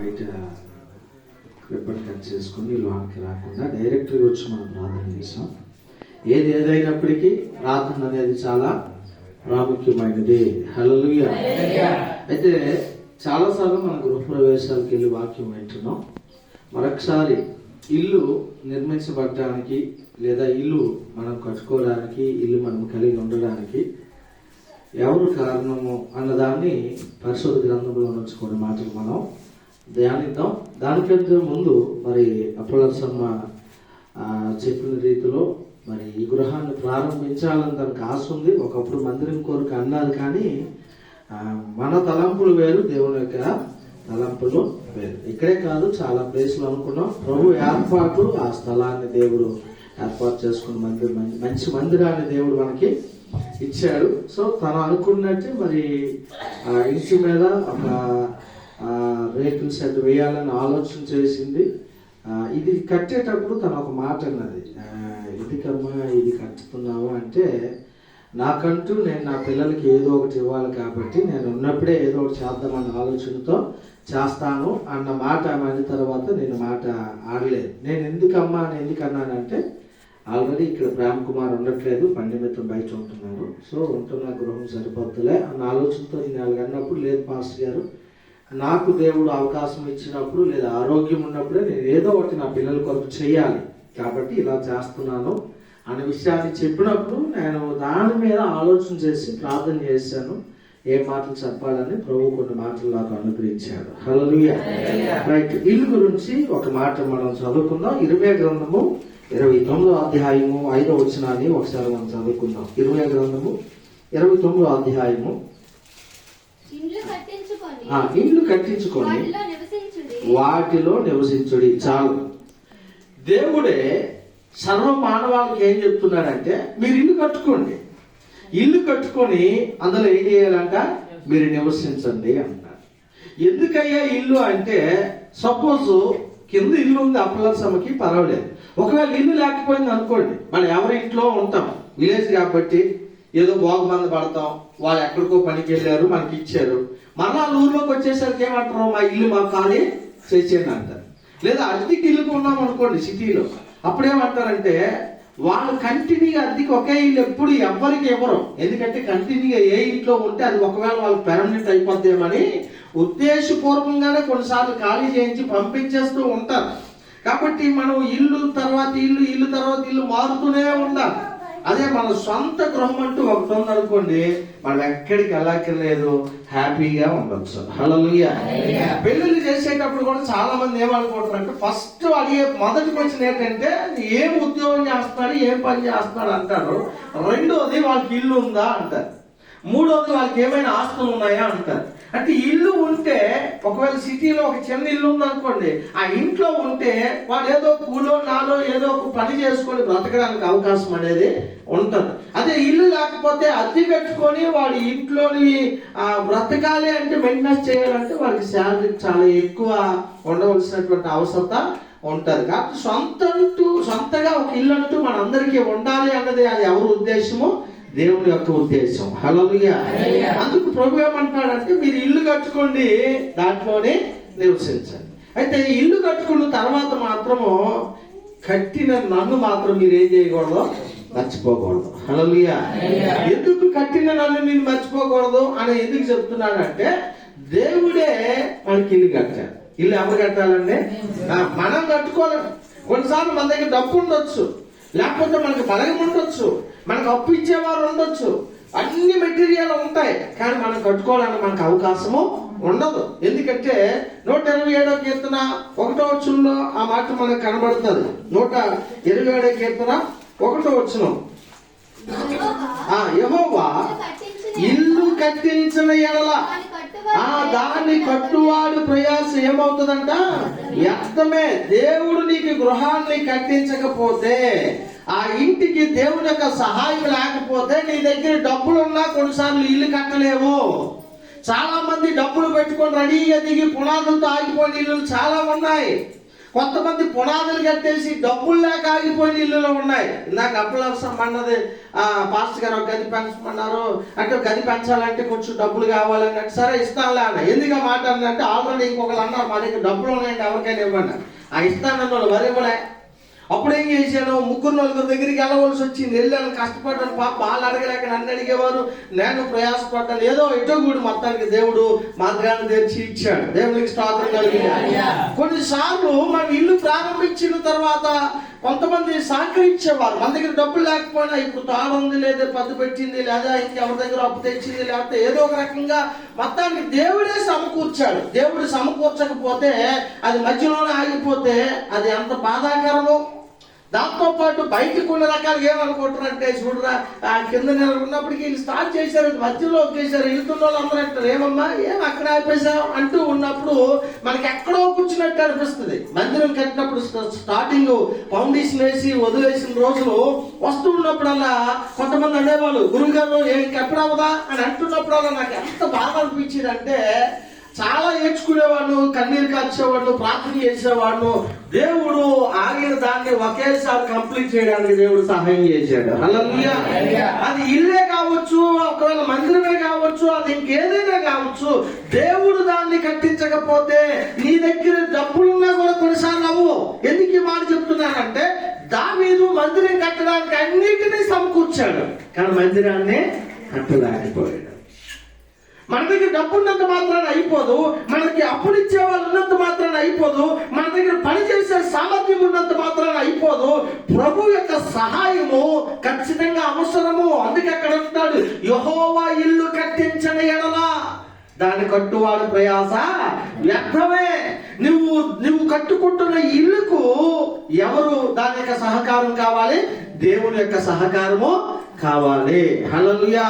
బయట ribbon cut చేసుకుని లోనికి రాకుండా డైరెక్ట్గా వచ్చి మనం ప్రార్థన చేసాం. ఏది ఏదైనప్పటికీ ప్రార్థన అనేది చాలా ప్రాముఖ్యమైనది. హల్లెలూయా. అయితే చాలాసార్లు మనం గృహప్రవేశాలకు వెళ్ళి వాక్యం వింటున్నాం. మరొకసారి ఇల్లు నిర్మించబడటానికి లేదా ఇల్లు మనం కట్టుకోవడానికి, ఇల్లు మనం కలిగి ఉండడానికి ఎవరు కారణము అన్నదాన్ని పరిశుద్ధ గ్రంథంలో నుంచి కొన్ని మాటలు మనం ధ్యానిద్దాం. దానికంటే ముందు మరి అప్పలసమ్మ చెప్పిన రీతిలో మరి ఈ గృహాన్ని ప్రారంభించాలని తనకు ఆశ ఉంది. ఒకప్పుడు మందిరం కోరిక అన్నది, కానీ మన తలంపులు వేరు, దేవుని యొక్క తలంపులు వేరు. ఇక్కడే కాదు, చాలా ప్లేస్లు అనుకున్నాం. ప్రభు ఏర్పాటు, ఆ స్థలాన్ని దేవుడు ఏర్పాటు చేసుకున్న మంచి మందిరాన్ని దేవుడు మనకి ఇచ్చాడు. సో తను అనుకున్నట్టు మరి ఇంటి మీద ఒక రేకుల షెడ్ వేయాలని ఆలోచన చేసింది. ఇది కట్టేటప్పుడు తను ఒక మాట అన్నది, ఎందుకమ్మా ఇది కట్టుతున్నావు అంటే, నాకంటూ నేను నా పిల్లలకి ఏదో ఒకటి ఇవ్వాలి కాబట్టి నేను ఉన్నప్పుడే ఏదో ఒకటి చేద్దామన్న ఆలోచనతో చేస్తాను అన్న మాట అయిన తర్వాత నేను మాట ఆడలేదు. నేను ఎందుకమ్మా అని ఎందుకన్నానంటే, ఆల్రెడీ ఇక్కడ ప్రేమ్ కుమార్ ఉండట్లేదు, పని నిమిత్తం బయట ఉంటున్నారు. సో ఉంటున్న గృహం సరిపోద్దులే అన్న ఆలోచనతో నేను అన్నప్పుడు, లేదు పాస్టర్ గారు, నాకు దేవుడు అవకాశం ఇచ్చినప్పుడు లేదా ఆరోగ్యం ఉన్నప్పుడే నేను ఏదో ఒకటి నా పిల్లల కొరకు చేయాలి కాబట్టి ఇలా చేస్తున్నాను అనే విషయాన్ని చెప్పినప్పుడు నేను దాని మీద ఆలోచన చేసి ప్రార్థన చేశాను. ఏ మాటలు చెప్పాలని ప్రభు కొన్ని మాటలు నాకు అనుగ్రహించాడు. హల్లెలూయా. రైట్. ఇల్లు గురించి ఒక మాట మనం చదువుకుందాం. ఇర్మీయా గ్రంథము 29వ అధ్యాయము 5వ వచనాన్ని ఒకసారి మనం చదువుకుందాం. ఇర్మీయా గ్రంథము 29వ అధ్యాయము. ఇండ్లు కట్టించుకొని వాటిలో నివసించుడి. చాలు. దేవుడే సర్వ మానవాళికి ఏం చెప్తున్నాడంటే, మీరు ఇల్లు కట్టుకోండి, ఇల్లు కట్టుకొని అందులో ఏం చేయాలంట, మీరు నివసించండి అంటారు. ఎందుకయ్యా ఇల్లు అంటే, సపోజ్ కింద ఇల్లు ఉంది అప్పలసమ్మకి, పర్వాలేదు. ఒకవేళ ఇల్లు లేకపోయింది అనుకోండి, మనం ఎవరి ఇంట్లో ఉంటాం, విలేజ్ కాబట్టి ఏదో భోగమంది పడతాం, వాళ్ళు ఎక్కడికో పనికి వెళ్ళారు, మనకి ఇచ్చారు. మళ్ళా ఊర్లోకి వచ్చేసరికి ఏమంటారు, మా ఇల్లు మాకు ఖాళీ చేసేయండి అంటారు. లేదా అద్దెకి ఇల్లుకు ఉన్నాం అనుకోండి సిటీలో, అప్పుడేమంటారంటే వాళ్ళు కంటిన్యూగా అద్దెకి ఒకే ఇల్లు ఎప్పుడు ఎవ్వరికి ఇవ్వరు. ఎందుకంటే కంటిన్యూగా ఏ ఇంట్లో ఉంటే అది ఒకవేళ వాళ్ళకి పెర్మనెంట్ అయిపోద్దేమని ఉద్దేశపూర్వకంగానే కొన్నిసార్లు ఖాళీ చేయించి పంపించేస్తూ ఉంటారు. కాబట్టి మనం ఇల్లు తర్వాత ఇల్లు, ఇల్లు తర్వాత ఇల్లు మారుతూనే ఉండాలి. అదే మన సొంత గృహం అంటూ ఒకటి ఉందనుకోండి, మనం ఎక్కడికి వెళ్ళక్కర్లేదు, హ్యాపీగా ఉండొచ్చు. హల్లెలూయా. పెళ్లిళ్ళు చేసేటప్పుడు కూడా చాలా మంది ఏమనుకుంటారు అంటే, ఫస్ట్ అడిగే మొదటి క్వశ్చన్ ఏంటంటే, ఏం ఉద్యోగం చేస్తున్నాడు, ఏం పని చేస్తున్నాడు అంటారు. రెండోది వాళ్ళకి ఇల్లు ఉందా అంటారు. మూడోది వాళ్ళకి ఏమైనా ఆస్తులు ఉన్నాయా అంటారు. అంటే ఇల్లు ఉంటే, ఒకవేళ సిటీలో ఒక చిన్న ఇల్లు ఉందనుకోండి, ఆ ఇంట్లో ఉంటే వాడు ఏదో కూలో నాలో ఏదో ఒక పని చేసుకొని బ్రతకడానికి అవకాశం అనేది ఉంటుంది. అదే ఇల్లు లేకపోతే అద్దె కట్టుకొని వాడి ఇంట్లోని బ్రతకాలి అంటే, మెయింటెనెన్స్ చేయాలంటే వాడికి శాలరీ చాలా ఎక్కువ ఉండవలసినటువంటి అవసరత ఉంటుంది. కాబట్టి సొంతగా ఒక ఇల్లు అంటూ మనందరికీ ఉండాలి అన్నది అది ఎవరి ఉద్దేశము, దేవుని యొక్క ఉద్దేశం. హల్లెలూయా. అందుకు ప్రభు ఏమంటాడంటే, మీరు ఇల్లు కట్టుకోండి, దాంట్లోనే నివసించండి. అయితే ఇల్లు కట్టుకున్న తర్వాత మాత్రము కట్టిన నన్ను మాత్రం మీరు ఏం చేయకూడదు, మర్చిపోకూడదు. హల్లెలూయా. ఎందుకు కట్టిన నన్ను నేను మర్చిపోకూడదు అని ఎందుకు చెప్తున్నానంటే, దేవుడే మనకి ఇల్లు కట్టాడు. ఇల్లు ఎవరు కట్టాలండి? మనం కట్టుకోవాలి. కొన్నిసార్లు మన దగ్గర డబ్బు ఉండొచ్చు, లేకపోతే మనకు బలగం ఉండొచ్చు, మనకు అప్పు ఇచ్చేవారు ఉండొచ్చు, అన్ని మెటీరియల్ ఉంటాయి, కానీ మనం కట్టుకోవాలని మనకు అవకాశము ఉండదు. ఎందుకంటే 127వ కీర్తన 1వ వచనంలో ఆ మాట మనకు కనబడుతుంది. 127వ కీర్తన 1వ వచనం, యెహోవా ఇల్లు కట్టించిన ఎడల దాన్ని కట్టువాడు ప్రయాసం ఏమవుతుందంట, వ్యర్థమే. దేవుడు నీకు గృహాన్ని కట్టించకపోతే, ఆ ఇంటికి దేవుని యొక్క సహాయం లేకపోతే, నీ దగ్గర డబ్బులు ఉన్నా కొన్నిసార్లు ఇల్లు కట్టలేవు. చాలా మంది డబ్బులు పెట్టుకొని రెడీగా దిగి పునాదులతో ఆగిపోయిన ఇల్లు చాలా ఉన్నాయి. కొంతమంది పునాదులు కట్టేసి డబ్బులు లేక ఆగిపోయిన ఇల్లులో ఉన్నాయి. ఇందాక అప్పులవసరం అన్నది పాస్టర్ గారు ఒక గది పెంచమన్నారు అంటే గది పెంచాలంటే కొంచెం డబ్బులు కావాలన్నట్టు సరే ఇస్తానులే అన్న. ఎందుకు ఆ మాట అంటే ఆల్రెడీ ఇంకొకరు అన్నారు మా దగ్గర డబ్బులు ఉన్నాయండి ఎవరికైనా ఇవ్వండి. ఆ ఇస్తానన్న వాళ్ళు వరేమలే. అప్పుడు ఏం చేశాను, 3-4 దగ్గరికి వెళ్ళవలసి వచ్చింది. వెళ్ళాను, కష్టపడ్డాను. పాప వాళ్ళు అడగలేక నన్ను అడిగేవారు, నేను ప్రయాసపడ్డాను. ఏదో ఎటో కూడా మొత్తానికి దేవుడు మార్గాన్ని తెచ్చి ఇచ్చాడు. దేవునికి స్తోత్రం కలిగింది. కొన్నిసార్లు మనం ఇల్లు ప్రారంభించిన తర్వాత కొంతమంది సహకరించేవారు. మన దగ్గర డబ్బులు లేకపోయినా ఇప్పుడు తాళం ఉంది లేదా పద్దు పెట్టింది లేదా ఇంకెవరి దగ్గర అప్పు తెచ్చింది లేకపోతే ఏదో ఒక రకంగా మొత్తానికి దేవుడే సమకూర్చాడు. దేవుడు సమకూర్చకపోతే అది మధ్యలోనే ఆగిపోతే అది ఎంత బాధాకరమో. దాంతో పాటు బయటకు కొన్ని రకాలుగా ఏమనుకుంటారంటే చూడరా కింద నిలబడినప్పటికీ వీళ్ళు స్టార్ట్ చేశారు, మధ్యలో వచ్చేసారు. వెళ్తున్న వాళ్ళు అందరూ అంటారు ఏమమ్మా ఏం అక్కడ ఆపేసాం అంటూ ఉన్నప్పుడు మనకి ఎక్కడో కూర్చున్నట్టు అనిపిస్తుంది. మందిరం కట్టినప్పుడు స్టార్టింగ్ ఫౌండేషన్ వేసి వదిలేసిన రోజులు వస్తూ ఉన్నప్పుడల్లా కొంతమంది అనేవాళ్ళు గురువుగారు ఇంకెప్పుడవదా అని అంటున్నప్పుడల్లా నాకు ఎంత బాగా అనిపించింది అంటే చాలా ఏడ్చుకునేవాడు, కన్నీరు కాచేవాడు, ప్రార్థన చేసేవాడు. దేవుడు ఆగిన దాన్ని ఒకేసారి కంప్లీట్ చేయడానికి దేవుడు సహాయం చేశాడు. హల్లెలూయా. అది ఇల్లే కావచ్చు, ఒకవేళ మందిరమే కావచ్చు, అది ఇంకేదైనా కావచ్చు. దేవుడు దాన్ని కట్టించకపోతే నీ దగ్గర డబ్బులున్నా కూడా కొన్నిసార్లు అవ్వు. ఎందుకు ఈ మాట చెప్తున్నానంటే దావీదు మందిరం కట్టడానికి అన్నిటినీ సమకూర్చాడు, కానీ మందిరాన్ని కట్టలేకపోయాడు. మన దగ్గర డబ్బు ఉన్నంత మాత్రాన అయిపోదు, మనకి అప్పులు ఇచ్చే వాళ్ళు ఉన్నంత మాత్రాన అయిపోదు, మన దగ్గర పని చేసే సామర్థ్యం ఉన్నంత మాత్రాన అయిపోదు. ప్రభు యొక్క సహాయము ఖచ్చితంగా అవసరము. అందుకే అక్కడ అంటాడు యెహోవా ఇల్లు కట్టించని ఎడల దాన్ని కట్టువాడు ప్రయాస వ్యర్థమే. నువ్వు కట్టుకుంటున్న ఇల్లుకు ఎవరు దాని యొక్క సహకారం కావాలి? దేవుని యొక్క సహకారము కావాలి. హల్లెలూయా.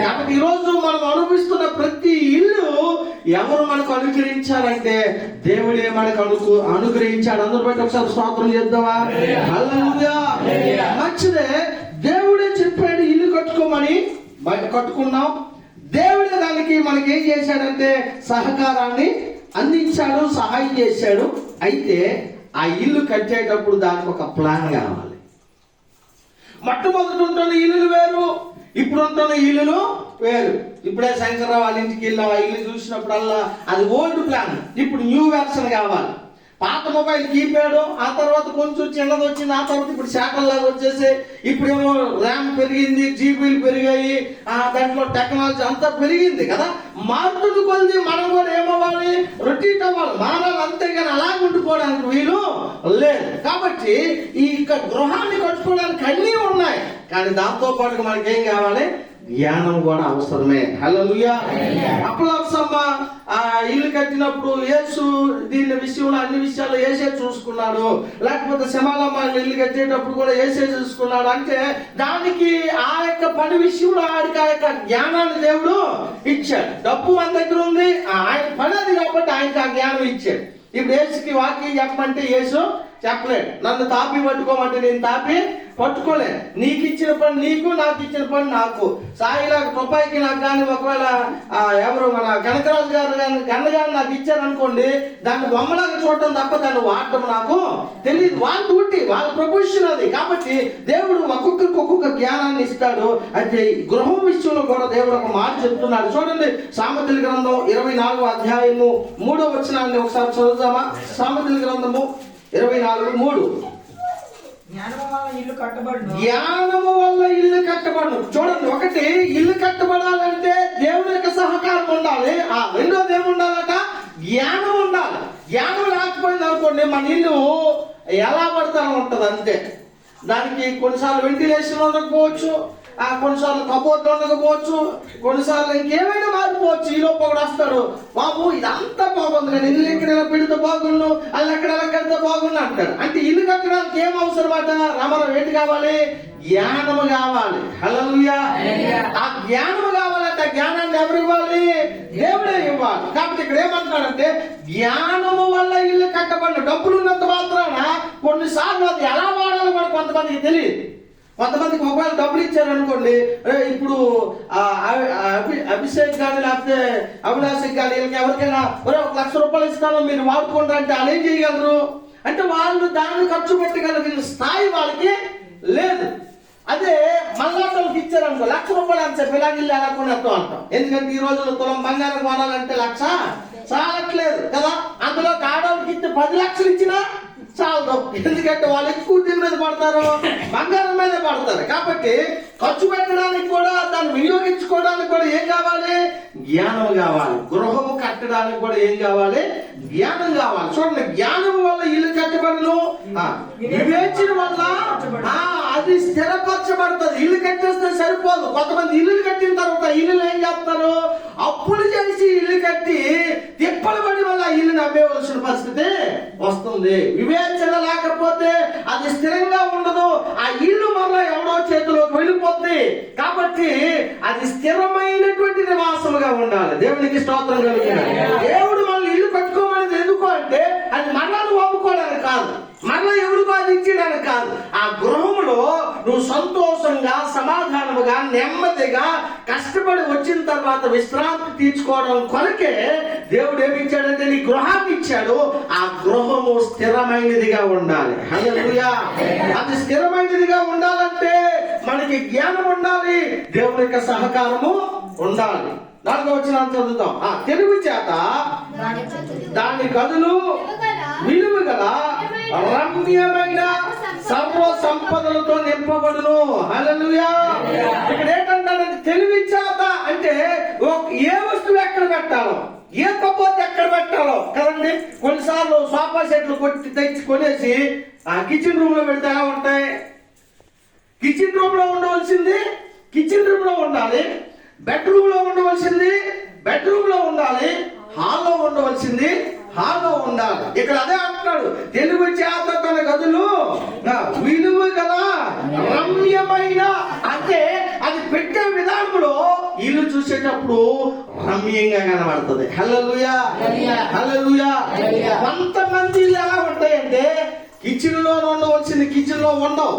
కాబట్టి ఈరోజు మనం అనుభవిస్తున్న ప్రతి ఇల్లు ఎవరు మనకు అనుగ్రహించారంటే దేవుడే మనకు అనుగ్రహించాడు. అందరూ బట్టి ఒకసారి స్తోత్రం చేద్దామా? హల్లెలూయా. మంచిదే, దేవుడే చెప్పాడు ఇల్లు కట్టుకోమని, బయట కట్టుకున్నాం. దేవుడే దానికి మనకి ఏం చేశాడంటే సహకారాన్ని అందించాడు, సహాయం చేశాడు. అయితే ఆ ఇల్లు కట్టేటప్పుడు దానికి ఒక ప్లాన్ కావాలి. మొట్టమొదటి ఉంటున్న ఇల్లులు వేరు, ఇప్పుడు ఉంటున్న ఇల్లులు వేరు. ఇప్పుడే శంకర్రావు వాళ్ళ ఇంటికి వెళ్ళాం, ఆ ఇల్లు చూసినప్పుడల్లా అది ఓల్డ్ ప్లాన్, ఇప్పుడు న్యూ వెర్షన్ కావాలి. పాత మొబైల్ కీప్యాడ్, ఆ తర్వాత కొంచెం చిన్నది వచ్చింది, ఆ తర్వాత ఇప్పుడు శాఖల్లాగా వచ్చేసి ఇప్పుడేమో ర్యామ్ పెరిగింది, జీబీలు పెరిగాయి, దాంట్లో టెక్నాలజీ అంతా పెరిగింది కదా. మార్పులు కొద్ది మనం కూడా ఏమవ్వాలి, రొటీట్ అవ్వాలి, మారాలి. అంతేగాని అలాగే ఉండిపోవడానికి వీలు లేదు. కాబట్టి ఈ గృహాన్ని కట్టుకోవడానికి అన్నీ ఉన్నాయి, కానీ దాంతో పాటు మనకేం కావాలి? జ్ఞానం కూడా అవసరమే. హల్లెలూయా. అప్పులవసమ్మ ఇల్లు కట్టినప్పుడు యేసు దీని విషయంలో అన్ని విషయాలు యేసే చూసుకున్నాడు, లేకపోతే శమాలమ్మ ఇల్లు కట్టేటప్పుడు కూడా యేసే చూసుకున్నాడు. అంటే దానికి ఆ యొక్క పని విషయంలో ఆడికి ఆ యొక్క జ్ఞానాన్ని దేవుడు ఇచ్చాడు. డబ్బు మన దగ్గర ఉంది, ఆయన పని అది కాబట్టి ఆయనకి ఆ జ్ఞానం ఇచ్చాడు. ఇప్పుడు యేసుకి వాక్యం చెప్పమంటే యేసు చెప్పలేడు. నన్ను తాపి పట్టుకోమంటే నేను తాపి పట్టుకోలే. నీకు ఇచ్చిన పని నీకు, నాకు ఇచ్చిన పని నాకు. సాయిలాగా రూపాయికి నాకు కానీ ఒకవేళ ఎవరు మన కనకరాజు గారు కానీ గన్నగారు నాకు ఇచ్చారనుకోండి, దాన్ని బొమ్మలాగా చూడటం తప్ప దాన్ని వాడటం నాకు తెలియదు. వాళ్ళ డ్యూటీ, వాళ్ళ ప్రొఫెషన్ అది. కాబట్టి దేవుడు ఒక్కొక్కరికి ఒక్కొక్క జ్ఞానాన్ని ఇస్తాడు. అయితే గృహం విషయంలో కూడా దేవుడు ఒక మాట చెప్తున్నాడు. చూడండి, సామెతల గ్రంథం 24వ అధ్యాయము 3వ వచనాన్ని ఒకసారి చదువుదామా? సామెతల గ్రంథము 24:3. జ్ఞానము వల్ల ఇల్లు కట్టబడును. చూడండి, ఒకటి ఇల్లు కట్టబడాలంటే దేవుని యొక్క సహకారం ఉండాలి. రెండోది ఏముండాలట? జ్ఞానం ఉండాలి. జ్ఞానం లేకపోయింది అనుకోండి, మన ఇల్లు ఎలా పడతానో ఉంటది అంతే. దానికి కొన్నిసార్లు వెంటిలేషన్ ఉండకపోవచ్చు, కొన్నిసార్లు కబోర్డ్ ఉండకపోవచ్చు, కొన్నిసార్లు ఇంకేమైనా మారిపోవచ్చు. ఈ లోపు ఒకడు వస్తాడు, బాబు ఇదంతా బాగుంది కానీ ఇల్లు ఎక్కడైనా పెడితే బాగుండు, అల్లు ఎక్కడ కడితే బాగుండు అంటాడు. అంటే ఇల్లు కట్టడానికి ఏం అవసరం అట? రామారావు ఏంటి కావాలి? జ్ఞానము కావాలి. హల్లెలూయా. ఆ జ్ఞానము కావాలంటే ఆ జ్ఞానాన్ని ఎవరు ఇవ్వాలి? దేవుడే ఇవ్వాలి. కాబట్టి ఇక్కడ ఏమంటాడంటే జ్ఞానము వల్ల ఇల్లు కట్టబడిన. డబ్బులు ఉన్నంత మాత్రాన కొన్నిసార్లు అది ఎలా వాడాలో కూడా కొంతమందికి తెలియదు. కొంతమందికి ఒకవేళ డబ్బులు ఇచ్చారనుకోండి, ఇప్పుడు అభిషేక్ కానీ లేకపోతే అవినాశికి కానీ వీళ్ళకి ఎవరికైనా 1,00,000 రూపాయలు ఇస్తాను మీరు వాడుకోండి అంటే వాళ్ళు ఏం చేయగలరు? అంటే వాళ్ళు దాన్ని ఖర్చు పెట్టగలిగిన స్థాయి వాళ్ళకి లేదు. అదే మళ్ళాటోళ్ళకి ఇచ్చారనుకో, ₹1,00,000 అని చెప్పి ఇలా ఇల్లు ఎలా కొనేస్తాం అంటాం. ఎందుకంటే ఈ రోజుల్లో తులం బంగారం కొనాలంటే 1,00,000 చాలట్లేదు కదా. అందులో ఆడవాళ్ళకి ఇస్తే 10 లక్షలు ఇచ్చినా చాలదు. ఎందుకంటే వాళ్ళు ఎక్కువ దీని మీద పడతారు, బంగారం మీద పడతారు. కాబట్టి ఖర్చు పెట్టడానికి కూడా, దాన్ని వినియోగించుకోవడానికి కూడా ఏం కావాలి? జ్ఞానం కావాలి. గృహము కట్టడానికి కూడా ఏం కావాలి? జ్ఞానం కావాలి. చూడండి, జ్ఞానం వల్ల ఇల్లు కట్టబడును, వివేచన వల్ల అది స్థిరపరచబడుతుంది. ఇల్లు కట్టేస్తే సరిపోదు. కొంతమంది ఇల్లు కట్టిన తర్వాత ఇల్లు ఏం చేస్తారు? అప్పులు చేసి ఇల్లు కట్టి తిప్పలు పడి వల్ల ఇల్లుని అమ్మేవలసిన పరిస్థితి వస్తుంది. వివేచన లేకపోతే అది స్థిరంగా ఉండదు. ఆ ఇల్లు మళ్ళా ఎవడో చేతిలోకి వెళ్ళిపోతుంది. కాబట్టి అది స్థిరమైనటువంటి నివాసముగా ఉండాలి. దేవునికి స్తోత్రం కలుగుతుంది. దేవుడు మళ్ళీ ఇల్లు కట్టుకోమనేది ఎందుకు అంటే, అది మళ్ళా నువ్వు అమ్ముకోవడానికి కాదు, మళ్ళా ఎవరికో అది ఇచ్చేయడానికి కాదు. ఆ గృహంలో నువ్వు సంతోషంగా, సమాధానముగా, నెమ్మదిగా కష్టపడి వచ్చిన తర్వాత విశ్రాంతి తీర్చుకోవడం కొరకే దేవుడు ఏమిచ్చాడంటే నీ గృహాన్ని ఇచ్చాడు. ఆ గృహము స్థిరమైనదిగా ఉండాలి. హల్లెలూయా. అది స్థిరమైనదిగా ఉండాలంటే మనకి జ్ఞానం ఉండాలి, దేవుని యొక్క సహకారము ఉండాలి. 4వ వచనం చదువుతాం. తెలివి చేత దాని గదులు విలువ గల రమ్యమైన సర్వ సంపదలతో నింపబడును. హల్లెలూయా. ఇక్కడ ఏంటంటే తెలివి చేత అంటే ఏ వస్తువు ఎక్కడ పెట్టాలో, ఏ కబోర్డ్ ఎక్కడ పెట్టాలో కదండి. కొన్నిసార్లు సోఫా సెట్లు తెచ్చి కొనేసి కిచెన్ రూమ్ లో పెడితే ఎలా ఉంటాయి? కిచెన్ రూమ్ లో ఉండవలసింది కిచెన్ రూమ్ లో ఉండాలి, బెడ్రూమ్ లో ఉండవలసింది బెడ్రూమ్ లో ఉండాలి, హాల్లో ఉండవలసింది హాల్లో ఉండాలి. ఇక్కడ అదే అంటున్నాడు, తెలుగు చేత తన గదులు విలువ గల రమ్యమైన. అంటే అది పెట్టే విధానంలో ఇల్లు చూసేటప్పుడు రమ్యంగా కనబడుతుంది. హల్లెలూయా, హల్లెలూయా. కొంతమంది ఇల్లు ఎలా ఉంటాయంటే కిచెన్ లో ఉండవలసింది కిచెన్ లో ఉండవు,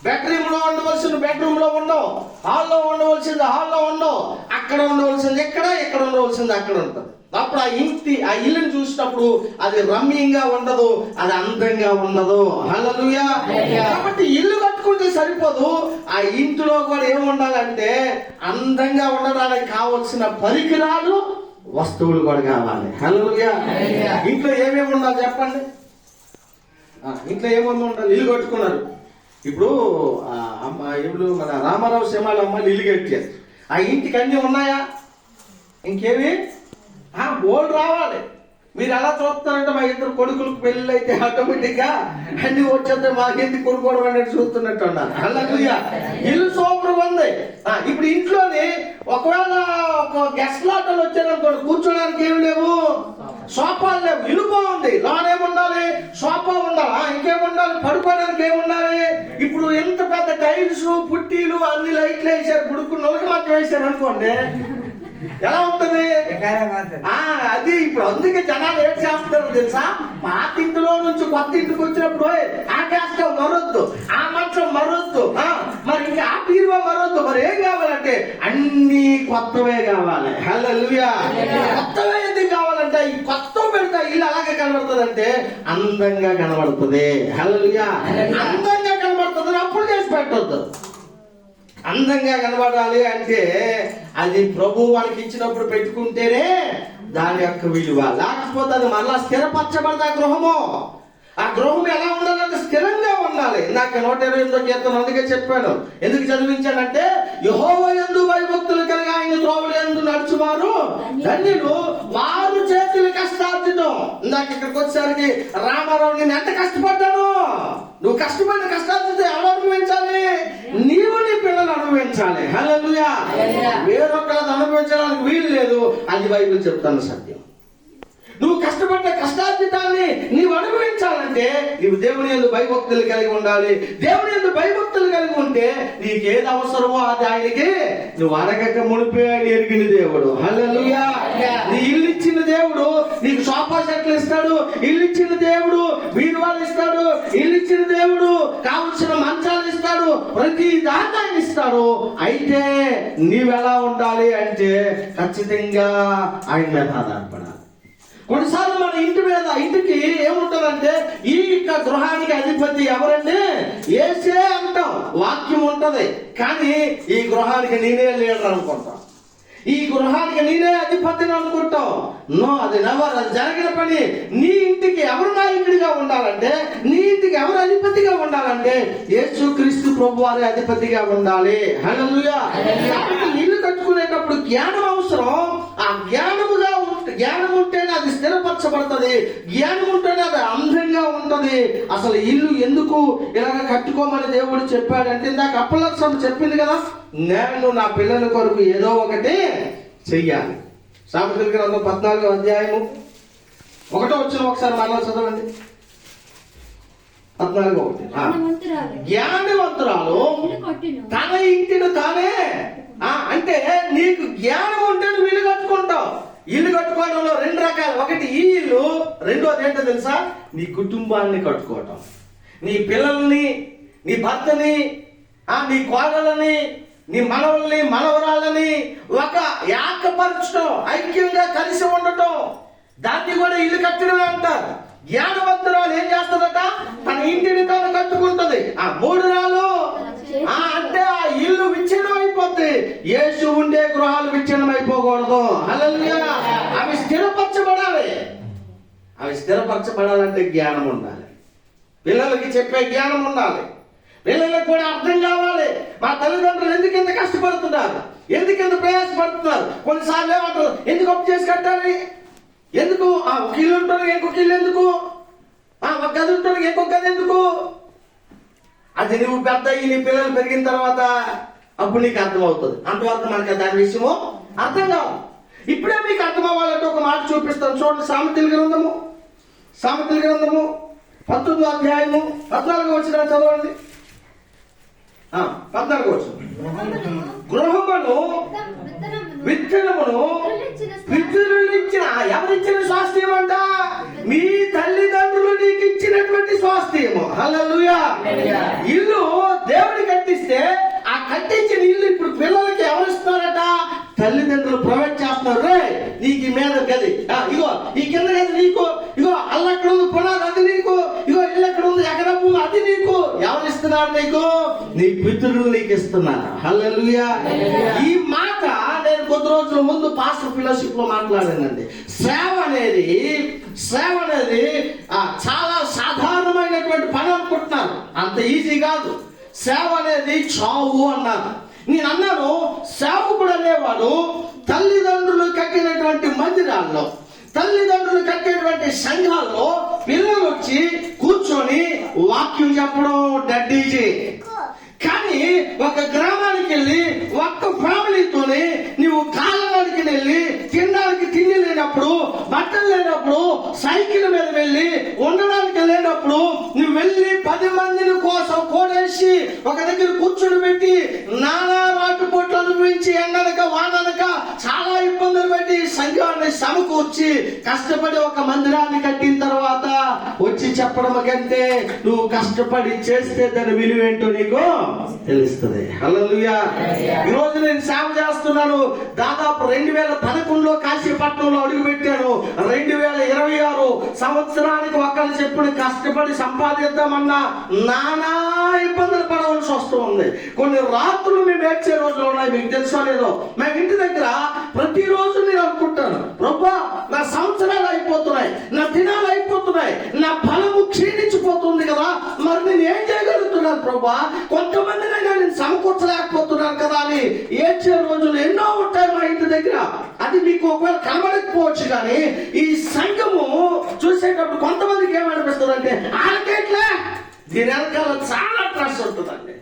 బెడ్రూమ్ లో ఉండవలసింది బెడ్రూమ్ లో ఉండవు, హాల్లో ఉండవలసింది హాల్లో ఉండవు, అక్కడ ఉండవలసింది ఇక్కడ ఉండవలసింది అక్కడ ఉంటుంది. అప్పుడు ఆ ఇల్లుని చూసినప్పుడు అది రమ్యంగా ఉండదు, అది అందంగా ఉండదు. హల్లెలూయా. కాబట్టి ఇల్లు కట్టుకుంటే సరిపోదు, ఆ ఇంటిలో కూడా ఏమి ఉండాలంటే అందంగా ఉండడానికి కావలసిన పరికరాలు, వస్తువులు కూడా కావాలి. హల్లెలూయా. ఇంట్లో ఏమేమి ఉండాలి చెప్పండి? ఇంట్లో ఏమేమి ఉండాలి? ఇల్లు కట్టుకున్నారు. ఇప్పుడు మన రామారావు సినిమాలో అమ్మాయిలు ఇల్లు కట్టారు. ఆ ఇంటికి అన్ని ఉన్నాయా? ఇంకేమి బోల్డ్ రావాలి. మీరు ఎలా చూస్తారంటే మా ఇద్దరు కొడుకులకు పెళ్లి అయితే ఆటోమేటిక్ గా అన్ని వచ్చేస్తే మాకెందుకు కొనుక్కోవడం అనేది చూస్తున్నట్టు అన్నారు. హల్లెలూయా. ఇల్లు సూపర్ ఉంది. ఇప్పుడు ఇంట్లోని ఒకవేళ ఒక గెస్ట్ లాటలు వచ్చారనుకోండి, కూర్చోడానికి ఏమి లేవు, సోఫాలు లేవు, ఇల్లు బాగుంది, లోనేముండాలి? సోఫా ఉండాలి. ఇంకేముండాలి? పడుకోవడానికి ఏముండాలి? ఇప్పుడు ఎంత పెద్ద టైల్స్, పుట్టీలు, అన్ని లైట్లు వేసారు, గుడుకు నొలక మాత్రం వేసారు అనుకోండి, ఎలా ఉంటుంది? అది ఇప్పుడు అందుకే జనాలు ఏం చేస్తారు తెలుసా? పాత ఇంటిలో నుంచి కొత్త ఇంటికి వచ్చినప్పుడు ఆ గ్యాస్ మరొద్దు, ఆ మంచం మరొద్దు, మరి ఇంకా ఆ బీరువా మరొద్దు. మరి ఏం కావాలంటే అన్ని కొత్తవే కావాలి. హల్లెలూయా. కొత్తవే ఎందుకు కావాలంటే ఈ కొత్త పెడితే ఇల్లు అలాగే కనబడుతుంది, అంటే అందంగా కనబడుతుంది. హల్లెలూయా. అందంగా కనబడుతుంది, అప్పుడు చేసి పెట్టొద్దు. అందంగా కనబడాలి అంటే అది ప్రభు మనకి ఇచ్చినప్పుడు పెట్టుకుంటేనే దాని యొక్క విలువ. లేకపోతే అది మళ్ళా స్థిరపరచబడదు ఆ గృహము. ఆ గృహం ఎలా ఉండాలంటే స్థిరంగా ఉండాలి. ఇందాక 128వ కీర్తన అందుకే చెప్పాను. ఎందుకు చదివించానంటే యెహోవా యందు భయభక్తులు కలిగి ఆయన త్రోవల యందు నడుచువారు ధన్యులు, వారు చేతులు కష్టార్జితం. ఇందాక ఇక్కడికి వచ్చేసరికి రామారావు నేను ఎంత కష్టపడ్డాను, నువ్వు కష్టపడిన కష్టార్జితం ఎవరు అనుభవించాలి? నీవు నీ పిల్లలు అనుభవించాలి. హల్లెలూయా. వేరొకరు అనుభవించడానికి వీలు లేదు. అది బైబిల్ చెప్తాను సత్యం. నువ్వు కష్టపడ్డ కష్టార్జితాన్ని నీవు అనుభవించాలంటే నీవు దేవుని యందు భయభక్తులు కలిగి ఉండాలి. దేవుని యందు భయభక్తులు కలిగి ఉంటే నీకేది అవసరమో అది ఆయనకి నువ్వు అడగక మునిపే ఎరిగిన దేవుడు. హల్లెలూయా. నీ ఇల్లు ఇచ్చిన దేవుడు నీకు సోఫా సెట్లు ఇస్తాడు, ఇల్లు ఇచ్చిన దేవుడు బీరువాలు ఇస్తాడు, ఇల్లు ఇచ్చిన దేవుడు కావలసిన మంచాలు ఇస్తాడు, ప్రతి దాన్ని ఆయన ఇస్తాడు. అయితే నీవెలా ఉండాలి అంటే ఖచ్చితంగా ఆయన మీద ఆధారపడాలి. కొన్నిసార్లు మన ఇంటికి ఏముంటుందంటే ఈ అధిపతి ఎవరండి? యేసే అంటాం, వాక్యం ఉంటది. కానీ ఈ గృహానికి నేనే లీడర్ అనుకుంటాం, ఈ గృహానికి నేనే అధిపతిని అనుకుంటాం. నో, అది నెవర్, అది జరిగిన పని. నీ ఇంటికి ఎవరు నాయకుడిగా ఉండాలంటే, నీ ఇంటికి ఎవరు అధిపతిగా ఉండాలంటే యేసుక్రీస్తు ప్రభు వారి అధిపతిగా ఉండాలి. హల్లెలూయా. ఇల్లు కట్టుకునేటప్పుడు జ్ఞానం అవసరం. ఆ జ్ఞానం ఉంటేనే అది స్థిరపరచబడుతుంది, జ్ఞానం ఉంటేనే అది అందంగా ఉంటది. అసలు ఇల్లు ఎందుకు ఇలాగ కట్టుకోమని దేవుడు చెప్పాడంటే, ఇందాక అప్పలసం చెప్పింది కదా, నేను నా పిల్లల కొరకు ఏదో ఒకటి చెయ్యాలి. సామెతల గ్రంథం 14వ అధ్యాయము 1వ వచనం ఒకసారి మరలా చదవండి. 14:1. జ్ఞానవంతురాలు తన ఇంటిని తానే, అంటే నీకు జ్ఞానం ఉంటే నువ్వు ఇల్లు కట్టుకుంటావు. ఇల్లు కట్టుకోవడంలో 2 రకాలు. ఒకటి ఈ ఇల్లు, రెండోది ఏంటో తెలుసా? నీ కుటుంబాన్ని కట్టుకోవటం. నీ పిల్లల్ని, నీ భర్తని, నీ కోడలని, నీ మనవల్ని, మనవరాళ్ళని ఒక ఏకపరచడం, ఐక్యంగా కలిసి ఉండటం, దాన్ని కూడా ఇల్లు కట్టడమే అంటారు. జ్ఞానవంతురాలు ఏం చేస్తుందట? తన ఇంటిని తాను కట్టుకుంటది. ఆ 3 రాళ్ళు అంటే ఆ ఇల్లు విచ్ఛిన్నం అయిపోద్ది. యేసు ఉండే గృహాలు విచ్ఛిన్నం అయిపోకూడదు. హల్లెలూయా. అవి స్థిరపరచబడాలి. అవి స్థిరపరచబడాలంటే జ్ఞానం ఉండాలి. పిల్లలకి చెప్పే జ్ఞానం ఉండాలి. పిల్లలకు కూడా అర్థం కావాలి, మా తల్లిదండ్రులు ఎందుకు ఇంత కష్టపడుతున్నారు, ఎందుకు ఇంత ప్రయాసపడుతున్నారు. కొన్నిసార్లు ఏమంటారు, ఎందుకు అప్పు చేసి కట్టాలి, ఎందుకు ఒక ఇల్లు ఉంటుంది ఇంకొక ఇల్లు ఎందుకు, ఒక గది ఉంటుంది ఇంకొక గది ఎందుకు. అది నువ్వు పెద్ద నీ పిల్లలు పెరిగిన తర్వాత అప్పుడు నీకు అర్థమవుతుంది. అంతవరకు మనకి దాని విషయము అర్థం కాదు. ఇప్పుడే మీకు అర్థం అవ్వాలంటే ఒక మాట చూపిస్తాను, చూడండి. సామెతల గ్రంథము 19వ అధ్యాయము 14వ వచనం చదవండి. 14వ వచనం. గృహమును విత్తనమును పితరులిచ్చిన, ఎవరిచ్చిన స్వాస్థ్యం అంట? మీ తల్లిదండ్రులు నీకు ఇచ్చినటువంటి స్వాస్థ్యము. హల్లెలూయా. ఇల్లు దేవుడు కట్టిస్తే ఆ కట్టించిన ఇల్లు ఇప్పుడు పిల్లలకి ఎవరిస్తున్నారట? తల్లిదండ్రులు ప్రొవైడ్ చేస్తున్నారు. రే, నీకు ఈ మీద గది, ఇగో ఈ కింద గది నీకు, ఇగో అల్లెక్కడ ఉంది పునాది అది నీకు, ఇగో ఇల్లు ఎక్కడ ఉంది ఎకరపు అది నీకు. ఎవరు ఇస్తున్నారు నీకు? నీ పితరులు నీకు ఇస్తున్నారు. హల్లెలూయా. ఈ మాట నేను కొద్ది రోజుల ముందు పాస్టర్ ఫెలోషిప్ లో మాట్లాడానండి. సేవ అనేది చాలా సాధారణమైనటువంటి పని అనుకుంటున్నారు, అంత ఈజీ కాదు. సేవ అనేది చావు అన్నారు. నేను అన్నాను, సేవకుడు అనేవాడు తల్లిదండ్రులు కట్టినటువంటి మందిరాల్లో, తల్లిదండ్రులు కట్టినటువంటి సంఘాల్లో పిల్లలు వచ్చి కూర్చొని వాక్యం చెప్పడం డెడ్ ఈజీ. కానీ ఒక గ్రామానికి వెళ్ళి ఒక్క ఫ్యామిలీతోనే నువ్వు కాలడానికి వెళ్ళి తినడానికి తిండి లేనప్పుడు, బట్టలు లేనప్పుడు, సైకిల్ మీద వెళ్ళి ఉండడానికి లేనప్పుడు నువ్వు వెళ్ళి 10 మందిని కోసం కోడేసి ఒక దగ్గర కూర్చొని పెట్టి నానా రాటుపోట్లు అనుభవించి ఎండనక వాననక చాలా ఇబ్బందులు పెట్టి సంఘాన్ని సమకూర్చి కష్టపడి ఒక మందిరాన్ని కట్టిన తర్వాత వచ్చి చెప్పడం కంటే నువ్వు కష్టపడి చేస్తే దాని విలువ ఏంటో నీకు తెలుస్తుంది. హల్లెలూయా. ఈ రోజు నేను సేవ చేస్తున్నాను. దాదాపు 2011లో కాశీపట్నంలో అడుగు పెట్టాను. 2026 సంవత్సరానికి ఒకళ్ళు చెప్పుడు కష్టపడి సంపాదిద్దామన్నా నానా ఇబ్బందులు పడవలసి వస్తుంది. కొన్ని రాత్రులు మేము ఏడ్చే రోజులు ఉన్నాయి. మీకు తెలుసో లేదో, మేము ఇంటి దగ్గర ప్రతిరోజు నేను అనుకుంటాను, ప్రభా నా సంవత్సరాలు అయిపోతున్నాయి, నా దినాలు అయిపోతున్నాయి, నా బలము క్షీణించిపోతుంది కదా, మరి నేను ఏం చేయగలుగుతున్నాను ప్రభా, కొంతమంది నేను సమకూర్చలేకపోతున్నాను కదా అని ఏడ్చే రోజులు ఎన్నో ఉంటాయి మా ఇంటి దగ్గర. అది మీకు ఒకవేళ కనబడకపోవచ్చు, కానీ ఈ సంఘము చూసేటప్పుడు కొంతమందికి ఏమనిపిస్తుంది అంటే, ఆలకేట్లే దీని వెనకాల చాలా ట్రస్ట్ ఉంటుందండి.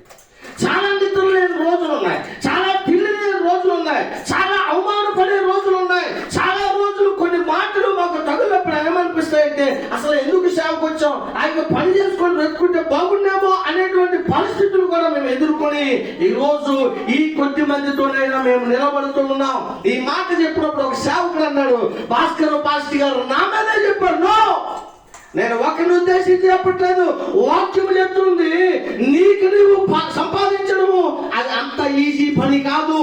చాలా నిద్ర లేని రోజులు ఉన్నాయి, చాలా తిండి లేని రోజులు ఉన్నాయి, చాలా అవమానపడే రోజులు ఉన్నాయి. చాలా రోజులు కొన్ని మాటలు మాకు తగులప్పుడు ఏమనిపిస్తాయంటే, అసలు ఎందుకు సేవకు వచ్చాం, ఆయన పని చేసుకొని వెతుకుంటే బాగుండేమో అనేటువంటి పరిస్థితులు కూడా మేము ఎదుర్కొని ఈ రోజు ఈ కొద్ది మందితోనైనా మేము నిలబడుతూ ఉన్నాం. ఈ మాట చెప్పినప్పుడు ఒక సేవకుడు అన్నాడు, భాస్కర్ పాస్టర్ గారు నా మీదే చెప్పారు. నో, నేను ఒకరిని ఉద్దేశించి చెప్పట్లేదు, వాక్యం చెప్తుంది. నీకు నువ్వు సంపాదించడము అది అంత ఈజీ పని కాదు.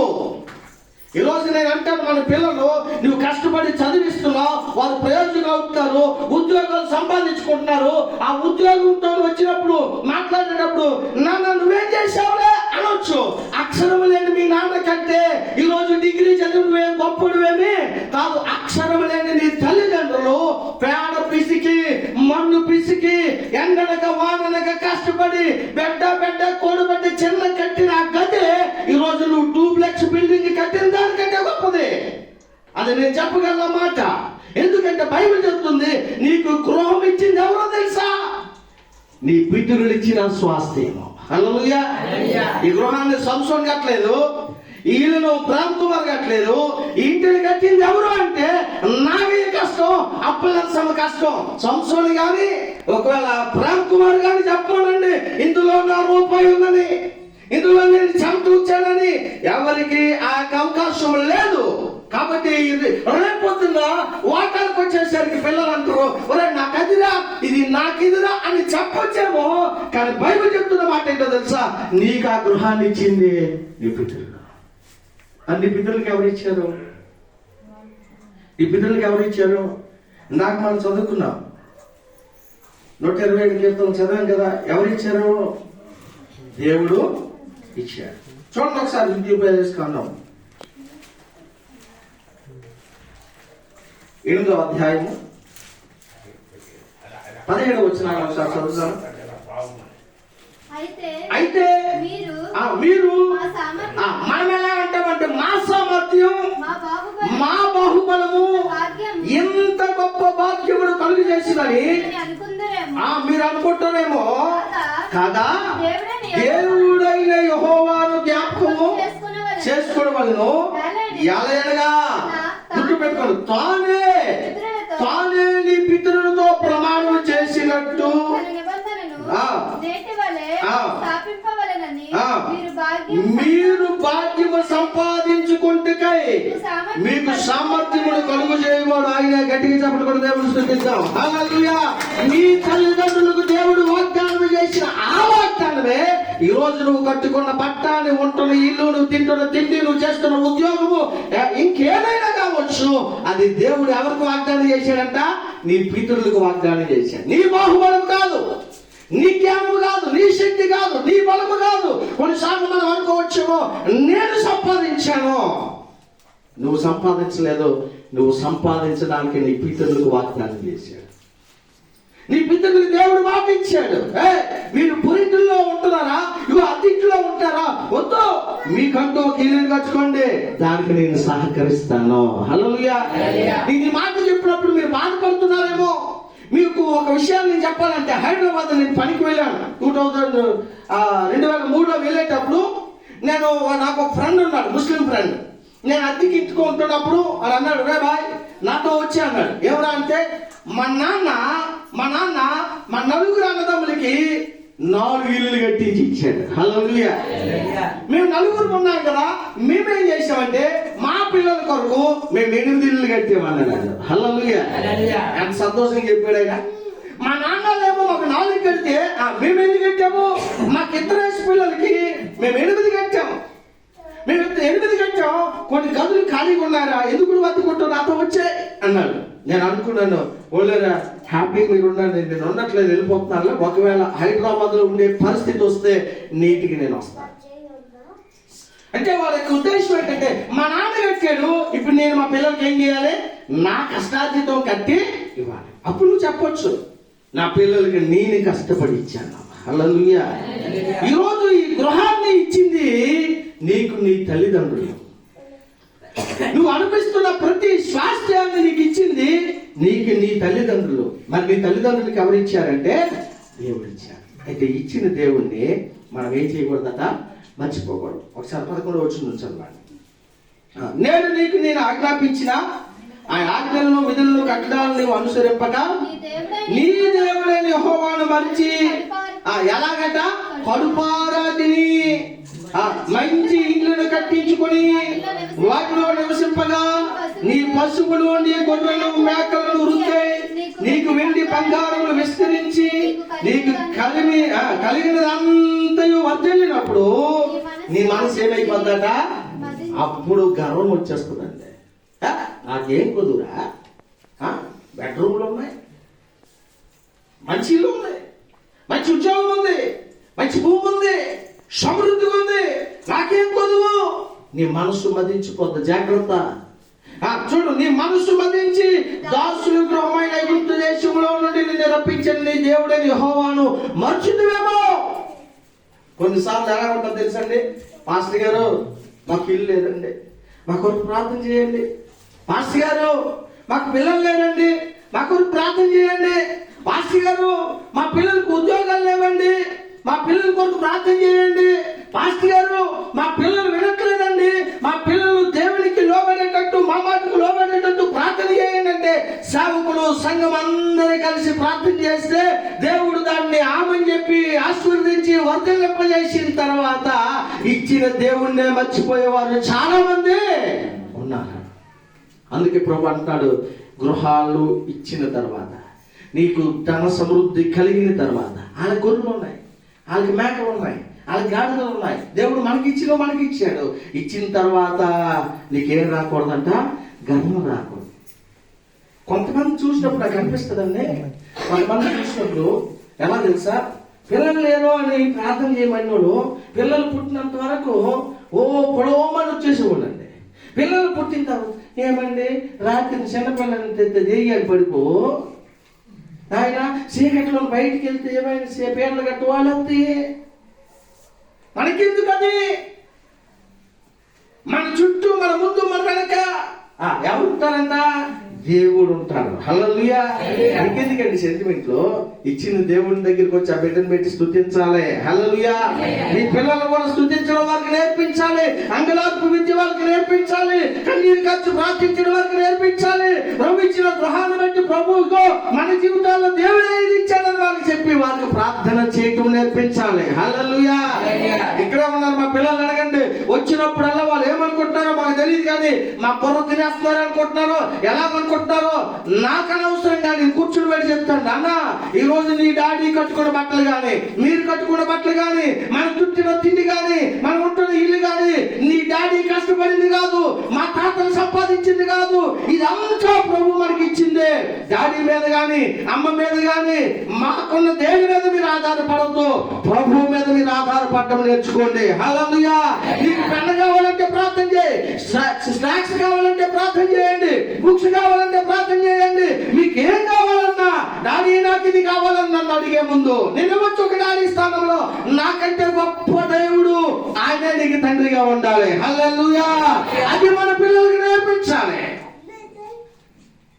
ఈ రోజు నేను అంటాను, మన పిల్లలు నువ్వు కష్టపడి చదివిస్తున్నావు, వాళ్ళు ప్రయోజనం అవుతారు, ఉద్యోగాలు సంపాదించుకుంటున్నారు. ఆ ఉద్యోగంతో వచ్చినప్పుడు మాట్లాడేటప్పుడు నాన్న నువ్వేం చేసావులే అనొచ్చు. అక్షరం లేని మీ నాన్న కంటే ఈ రోజు డిగ్రీ చదివి నువ్వేం గొప్పడువేమి కాదు. అక్షరం లేని నీ తల్లిదండ్రులు పేడ పిసికి మన్ను పిసికి ఎండనక వాననక కష్టపడి బిడ్డ కూడబెట్టి చిన్న కట్టిన ఆ గదే ఈ రోజు నువ్వు డూప్లెక్స్ బిల్డింగ్ కట్టిన దానికంటే గొప్పది. అది నేను చెప్పగల మాట. ఎందుకంటే బైబిల్ చెప్తుంది, నీకు గృహం ఇచ్చింది ఎవరో తెలుసా? నీ పితరులు ఇచ్చిన స్వాస్థ్యము. హల్లెలూయా. ఈ గృహాన్ని సంసోన్ కట్టలేదు, ఈ ఇల్లును ప్రేమ్ కుమార్ కట్టలేదు. ఈ ఇంటిని కట్టింది ఎవరు అంటే నాగయ్య కష్టం, అప్పలసమ్మ కష్టం. సంసోన్ గాని ఒకవేళ ప్రేమ్ కుమార్ గాని చెప్పానండి, ఇందులో నా రూపాయి ఉందని, ఇందులో నేను చంపూచానని ఎవరికి ఆ అవకాశం లేదు. కాబట్టి రేపొద్దున వాటానికి వచ్చేసరికి పిల్లలు అంటారు, ఒరే నాకదిరా ఇది నాకిదిరా అని చెప్పొచ్చేమో. కానీ బైబిల్ చెప్తున్న మాట ఏంటో తెలుసా? నీకు ఆ గృహాన్ని ఇచ్చింది నీ పితరులు. అన్ని పితరులకు ఎవరిచ్చారు? ఈ పితరులకు ఎవరిచ్చారు? నాకు మనం చదువుకున్నాం, 127 కీర్తనలు చదివాం కదా. ఎవరిచ్చారు? దేవుడు ఇచ్చాడు. చూడండి ఒకసారి ద్వితీయోపదేశకాండం 8వ అధ్యాయము 17వ వచనం ఒకసారి చదువుతాను. అయితే మీరు మనం ఎలా అంటామంటే మా సామర్థ్యం, మా బాహుబలము ఎంత గొప్ప భాగ్యమును కలుగు చేసిందని మీరు అనుకుంటారేమో. కాదా? దేవుడైన యెహోవాను జ్ఞాపకము చేసుకోవలను. ఎలాగా గుర్తు పెట్టుకోండి, తానే నీ పితరులతో ప్రమాణం చేసినట్టు మీరు భాగ్యము సంపాదించుకుంటుకై మీకు సామర్థ్యమును కలుగు చేయవాడు ఆయన. గట్టిగా చెప్పడం కూడా దేవుడు స్తుతిద్దాం. హల్లెలూయా. నీ తల్లిదండ్రులకు దేవుడు వాగ్దానం చేసిన ఆ వాగ్దానమే ఈ రోజు నువ్వు కట్టుకున్న పట్టాన్ని, ఉంటున్న ఇల్లు, నువ్వు తింటున్న తిండి, నువ్వు చేస్తున్న ఉద్యోగము, ఇంకేదైనా కావచ్చు, అది దేవుడు ఎవరికి వాగ్దానం చేశాడంట? నీ పితరులకు వాగ్దానం చేశాడు. నీ బాహుబలం కాదు, నీ జ్ఞానము కాదు, నీ శక్తి కాదు, నీ బలము కాదు. కొన్నిసార్లు మనం అనుకోవచ్చేమో నేను సంపాదించాను. నువ్వు సంపాదించలేదు. నువ్వు సంపాదించడానికి నీ పితరులకు వాగ్దానం చేశాడు. నీ పితరులకు దేవుడు మాట ఇచ్చాడు. మీరు పురింటిలో ఉంటున్నారా? ఇగో అతిథిలో ఉంటారా? వద్దు, మీకంటూ ఒక ఇల్లు కట్టుకోండి, దానికి నేను సహకరిస్తాను. హల్లెలూయా. నేను ఈ మాట చెప్పినప్పుడు మీరు బాధపడుతున్నారేమో. మీకు ఒక విషయాన్ని నేను చెప్పాలంటే, హైదరాబాద్ నేను పనికి వెళ్ళాను 2003లో వెళ్ళేటప్పుడు. నాకు ఒక ఫ్రెండ్ ఉన్నాడు, ముస్లిం ఫ్రెండ్. నేను అద్దెకి ఇంటికి అని అన్నాడు, రే బాయ్ నాతో వచ్చి అన్నాడు. ఎవరా అంటే మా నాన్న మా నలుగురు అన్నదమ్ములకి 4 ఇల్లులు కట్టించి ఇచ్చాడు. హల్లెలూయా. మేము నలుగురు ఉన్నాం కదా, మేమేం చేసామంటే మా పిల్లల కొరకు మేము 8 ఇల్లులు కట్టామన్నాడు. హల్లెలూయా. ఎంత సంతోషంగా చెప్పాడు ఆయన. మా నాన్నలేమో మాకు 4 కడితే మేము 8 కట్టాము. మాకు 2 పిల్లలకి మేము 8 కట్టాము. మేము 8 కట్టాము. కొన్ని గదులు ఖాళీగా ఉన్నారా, ఎందుకు వద్దుకుంటూ నాతో వచ్చే అన్నాడు. నేను అనుకున్నాను, ఓలేరా హ్యాపీగా మీరు ఉండండి, నేను ఉండట్లేదు, వెళ్ళిపోతున్నాను. ఒకవేళ హైదరాబాద్ లో ఉండే పరిస్థితి వస్తే నీటికి నేను వస్తాను అంటే వాళ్ళ యొక్క ఉద్దేశం ఏంటంటే, మా నాన్న కట్టాడు, ఇప్పుడు నేను మా పిల్లలకి ఏం చేయాలి? నా కష్టార్జితం కట్టి ఇవ్వాలి. అప్పుడు నువ్వు చెప్పొచ్చు, నా పిల్లలకి నేను కష్టపడి ఇచ్చాను. హల్లెలూయా. ఈరోజు ఈ గృహాన్ని ఇచ్చింది నీకు నీ తల్లిదండ్రులు. నువ్వు అనిపిస్తున్న ప్రతి స్వాస్థ్యాన్ని నీకు ఇచ్చింది నీకు నీ తల్లిదండ్రులు. మరి నీ తల్లిదండ్రులకి ఎవరు ఇచ్చారంటే దేవుడు ఇచ్చారు. అయితే ఇచ్చిన దేవుణ్ణి మనం ఏం చేయకూడదట? మర్చిపోకూడదు. ఒకసారి 11వ వచనం ఉంచండి. నేను ఆజ్ఞాపించిన ఆ ఆజ్ఞలను, విధులను, కట్టడాలను నీవు అనుసరింపక నీ దేవుడైన యెహోవాను మరిచి ఎలాగట? కడుపారా తిని మంచి ఇళ్ళను కట్టించుకొని వాటిలో నివసింపగా నీ పశువులు, నీ గొర్రెలు, మేకలను వృద్ధి, నీకు వెండి బంగారములు విస్తరించి నీకు కలిగినదంతయు వర్ధిల్లినప్పుడు నీ మనసు ఏమైపోద్దట? అప్పుడు గర్వం వచ్చేస్తుందండి. నాకేం కుదురా, బెడ్రూమ్లు ఉన్నాయి, మంచి ఇల్లు ఉంది, మంచి ఉద్యోగం ఉంది, మంచి భూమి ఉంది, సమృద్ధిగా ఉంది, నాకేం కొదువు. నీ మనసు మదించిపోద్ది, జాగ్రత్త. చూడు, నీ మనసు మదించి దాసులు గృహమైన ఐగుప్తు దేశంలో నుండి నిన్ను రప్పించండి నీ దేవుడని యెహోవాను మర్చిపోయామో. కొన్నిసార్లు ఎలా ఉంటుందో తెలుసండి, పాస్టర్ గారు మాకు ఇల్లు లేదండి, మా కొరకు ప్రార్థన చేయండి. పాస్టర్ గారు మాకు పిల్లలు లేరండి, మా కొరకు ప్రార్థన చేయండి. పాస్టర్ గారు మా పిల్లలకు ఉద్యోగాలు లేవండి, మా పిల్లల కొరకు ప్రార్థన చేయండి. పాస్టర్ గారు మా పిల్లలు వినట్లేదండి, మా పిల్లలు దేవునికి లోబడేటట్టు, మా మాటకు లోబడేటట్టు ప్రార్థన చేయండి అంటే సేవకులు సంఘం అందరూ కలిసి ప్రార్థన చేస్తే దేవుడు దాన్ని ఆమని చెప్పి ఆశీర్వదించి వర్ధలింపజేసిన తర్వాత ఇచ్చిన దేవుణ్ణే మర్చిపోయేవారు చాలా మంది ఉన్నారు. అందుకే ప్రభు అంటాడు, గృహాలు ఇచ్చిన తర్వాత, నీకు ధన సమృద్ధి కలిగిన తర్వాత, వాళ్ళ గొర్రెలు ఉన్నాయి, వాళ్ళకి మేకలు ఉన్నాయి, వాళ్ళకి గాడిదలు ఉన్నాయి. దేవుడు మనకి ఇచ్చాడు. ఇచ్చిన తర్వాత నీకేం రాకూడదంట, గర్వం రాకూడదు. కొంతమంది చూసినప్పుడు నాకు అనిపిస్తుందండి, కొంతమంది చూసినప్పుడు ఎలా తెలుసా, పిల్లలు లేరు అని ప్రార్థన చేయమని వాళ్ళు పిల్లలు పుట్టినంత వరకు పొడవమని వచ్చేసేవాళ్ళండి. పిల్లలు పుట్టిన తర్వాత ఏమండి రాత్రి చిన్నపిల్లల్ని దేయాలి పడిపో ఆయన చీకట్లో బయటికి వెళ్తే ఏమైనా పేర్లు కట్టుకోవాలి, మనకెందుకు అది? మన చుట్టూ, మన ముందు, మన వెనక ఎవరు ఉంటారంట? దేవుడు ఉంటాడు. హల్లెలూయా. ఇంకెందుకండి సెంటిమెంట్ లో, ఇచ్చిన దేవుని దగ్గరికి వచ్చి ఆ బిడ్డను పెట్టి స్తుతించాలి. హల్లెలూయా. మీ పిల్లలు కూడా స్తుతించడం వారికి నేర్పించాలి, అంగలార్పు విద్య వారికి నేర్పించాలి, కన్నీరు ఖర్చు ప్రార్థించడం వారికి నేర్పించాలి. ప్రభు ఇచ్చిన గృహాన్ని బట్టి ప్రభువుకో మన జీవితాల్లో దేవుడు ఏది ఇచ్చాడని వారికి చెప్పి వారికి ప్రార్థన చేయటం నేర్పించాలి. హల్లెలూయా. ఇక్కడే ఉన్నారు మా పిల్లలు, అడగండి. వచ్చినప్పుడల్లా వాళ్ళు ఏమనుకుంటున్నారో మాకు తెలియదు, కానీ మా బుర్ర తినేస్తున్నారు అనుకుంటున్నారో, ఎలా అనుకుంటున్నారో నాకు అనవసరం. కానీ కూర్చుని పెట్టి చెప్తాను, అన్న ఈ రోజు నీ డాడీ కట్టుకున్న బట్టలు కానీ, మీరు కట్టుకున్న బట్టలు కానీ, మన చుట్టిన తిండి కానీ, మనం ఉంటున్న ఇల్లు కానీ నీ డాడీ కష్టపడింది కాదు, మా తాతలు సంపాదించింది కాదు, ఇదంతా ప్రభు మనకి ఇచ్చిందే. డాడీ మీద కానీ, అమ్మ మీద కానీ, మాకున్న దేని మీద మీరు ఆధారపడద్దు, ప్రభు మీద మీరు ఆధారపడటం నేర్చుకోండి. హల్లెలూయా. నీకు పెన్ కావాలంటే ప్రార్థన చేయి, స్నాక్స్ కావాలంటే ప్రార్థన చేయండి, బుక్స్ కావాలంటే ప్రార్థన చేయండి. మీకు ఏం కావాలన్నా, డాడీ నాకు ఇది కావాలని నన్ను అడిగే ముందు నేను వచ్చి ఒక డాడీ స్థానంలో నాకంటే గొప్ప దేవుడు ఆయనే నీకు తండ్రిగా ఉండాలి. హల్లెలూయా. అది మన పిల్లలకి నేర్పించాలి.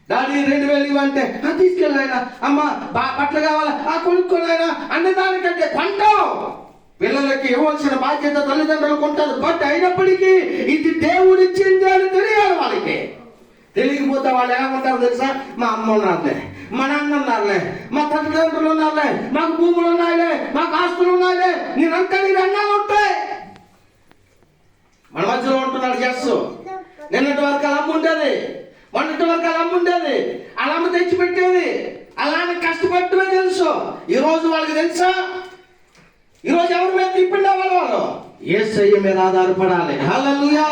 డాడీ 2000 ఇవ్వంటే తీసుకెళ్ళాయన, అమ్మ బట్టలు కావాలా కొనుక్కోలేనా అనే దానికంటే కొంటాం. పిల్లలకి ఇవ్వాల్సిన బాధ్యత తల్లిదండ్రులకు ఉంటుంది. బట్ అయినప్పటికీ ఇది దేవుడు ఇచ్చింది అని తెలియాలి వాళ్ళకి. తెలియకపోతే వాళ్ళు ఏమంటారు తెలుసా, మా అమ్మ ఉన్నారులే, మా నాన్న ఉన్నారులే, మా తల్లిదండ్రులు ఉన్నారులే, మాకు భూములు ఉన్నాయిలే, మాకు ఆస్తులు ఉన్నాయిలే, నేనంతా నీ అన్నా ఉంటాయి. మన మధ్యలో ఉంటున్నాడు చేస్తూ. నిన్నటి వరకు అలా ఉండేది, మొన్నటి వరకు అలా ఉండేది, అలా తెచ్చి పెట్టేది, అలానే కష్టపడటమే తెలుసు. ఈ రోజు వాళ్ళకి తెలుసా, ఈరోజు ఎవరి మీద తిప్పిండా వాళ్ళు యేసయ్య మీద ఆధారపడాలి. హల్లెలూయా.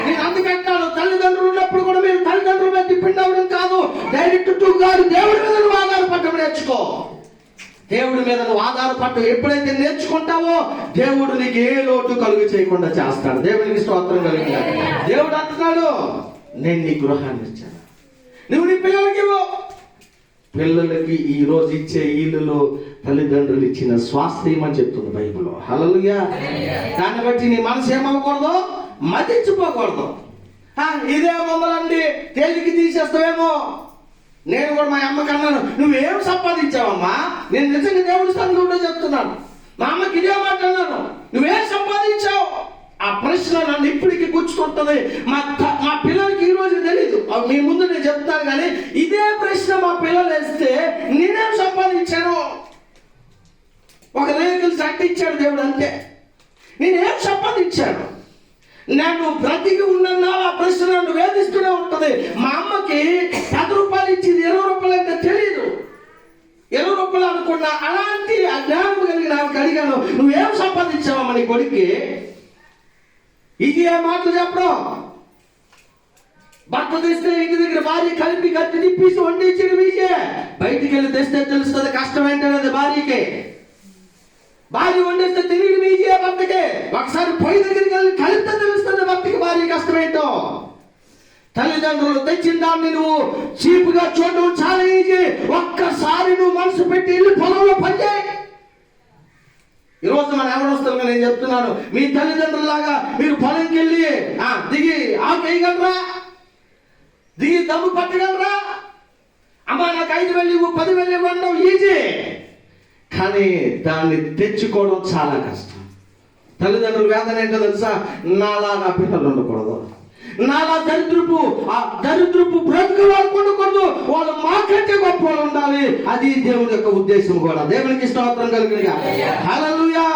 నేను అందుకంటాను, తల్లిదండ్రులు ఉన్నప్పుడు కూడా మీరు తల్లిదండ్రుల మీద డిపెండ్ అవ్వడం కాదు, డైరెక్ట్ టు గాడ్, దేవుడి మీద నువ్వు ఆధారపడటం నేర్చుకో. దేవుడి మీద నువ్వు ఆధారపడటం ఎప్పుడైతే నేర్చుకుంటావో దేవుడు నీకు ఏ లోటు కలుగు చేయకుండా చేస్తాడు. దేవునికి స్తోత్రం కలిగింది. దేవుడు అంటున్నాడు, నేను నీ గృహాన్ని ఇచ్చాను, నువ్వు నీ పిల్లలకి ఇవ్వు. పిల్లలకి ఈ రోజు ఇచ్చే ఇల్లులో తల్లిదండ్రులు ఇచ్చిన స్వాస్థ్యం అని చెప్తుంది బైబిల్లో. హల్లెలూయా. దాన్ని బట్టి నీ మనసు ఏమవ్వకూడదు, మతించిపోకూడదు. ఇదే మమ్మల్ని తేలికి తీసేస్తావేమో. నేను కూడా మా అమ్మకి అన్నాను, నువ్వేం సంపాదించావమ్మా? నేను నిజంగా దేవుడి స్థానంలో చెప్తున్నాను. మా అమ్మకి ఇదే మాట అన్నాను, నువ్వేం సంపాదించావు? ఆ ప్రశ్న నన్ను ఇప్పటికీ గుచ్చుకుంటుంది. మా పిల్లలకి ఈ రోజు తెలీదు, మీ ముందు నేను చెప్తాను, కానీ ఇదే ప్రశ్న మా పిల్లలు వేస్తే నేనేం సంపాదించాను? ఒక రేకులు సంటించాడు దేవుడు, అంతే. నేనేం సంపాదించాను? నేను బ్రతికి ఉన్నా ఆ ప్రశ్న నన్ను వేధిస్తూనే ఉంటుంది. మా అమ్మకి 10 రూపాయలు ఇచ్చింది 20 రూపాయలు అంటే తెలీదు. 20 రూపాయలు అనుకున్నా. అలాంటి జ్ఞానం కలిగి నాకు అడిగాను, నువ్వేం సంపాదించావమ్మా నీ కొడుక్కి? ఇది ఏ మాటలు చెప్పడం. భర్త తెస్తే ఇంటి దగ్గర భార్య కలిపి కత్తి తిప్పేసి వండించడం ఈజీ. బయటికి వెళ్ళి తెస్తే తెలుస్తుంది కష్టం ఏంటనేది భార్యకి. భార్య వండిస్తే తెలియడం ఈజీ భర్తకి. ఒకసారి పొయ్యి దగ్గరికి వెళ్ళి కలిపితే తెలుస్తుంది భర్తకి భార్య కష్టం ఏంటో. తల్లిదండ్రులు తెచ్చిన దాన్ని నువ్వు చీపుగా చూడడం చాలా ఈజీ. ఒక్కసారి నువ్వు మనసు పెట్టి వెళ్ళి పొలంలో పనిచేయి. ఈరోజు మన ఎవరొస్తారు నేను చెప్తున్నాను, మీ తల్లిదండ్రులాగా మీరు పొలంకి వెళ్ళి దిగి వేయగలరా? దిగి దమ్ము పట్టగలరా? అమ్మా నాకు 5,000 ఇవ్వు 10,000 ఇవ్వడం ఈజీ, కానీ దాన్ని తెచ్చుకోవడం చాలా కష్టం. తల్లిదండ్రుల వేదన ఏంటో తెలుసా? నాలా నా పిల్లలు ఉండకూడదు, నాలా దరిద్రపు బ్రతుకు వాళ్ళు ఉండకూడదు, వాళ్ళు మాకంటే గొప్ప వాళ్ళు ఉండాలి. అది దేవుడి యొక్క ఉద్దేశం కూడా. దేవునికి స్తోత్రం కలుగునుగా. హల్లెలూయా.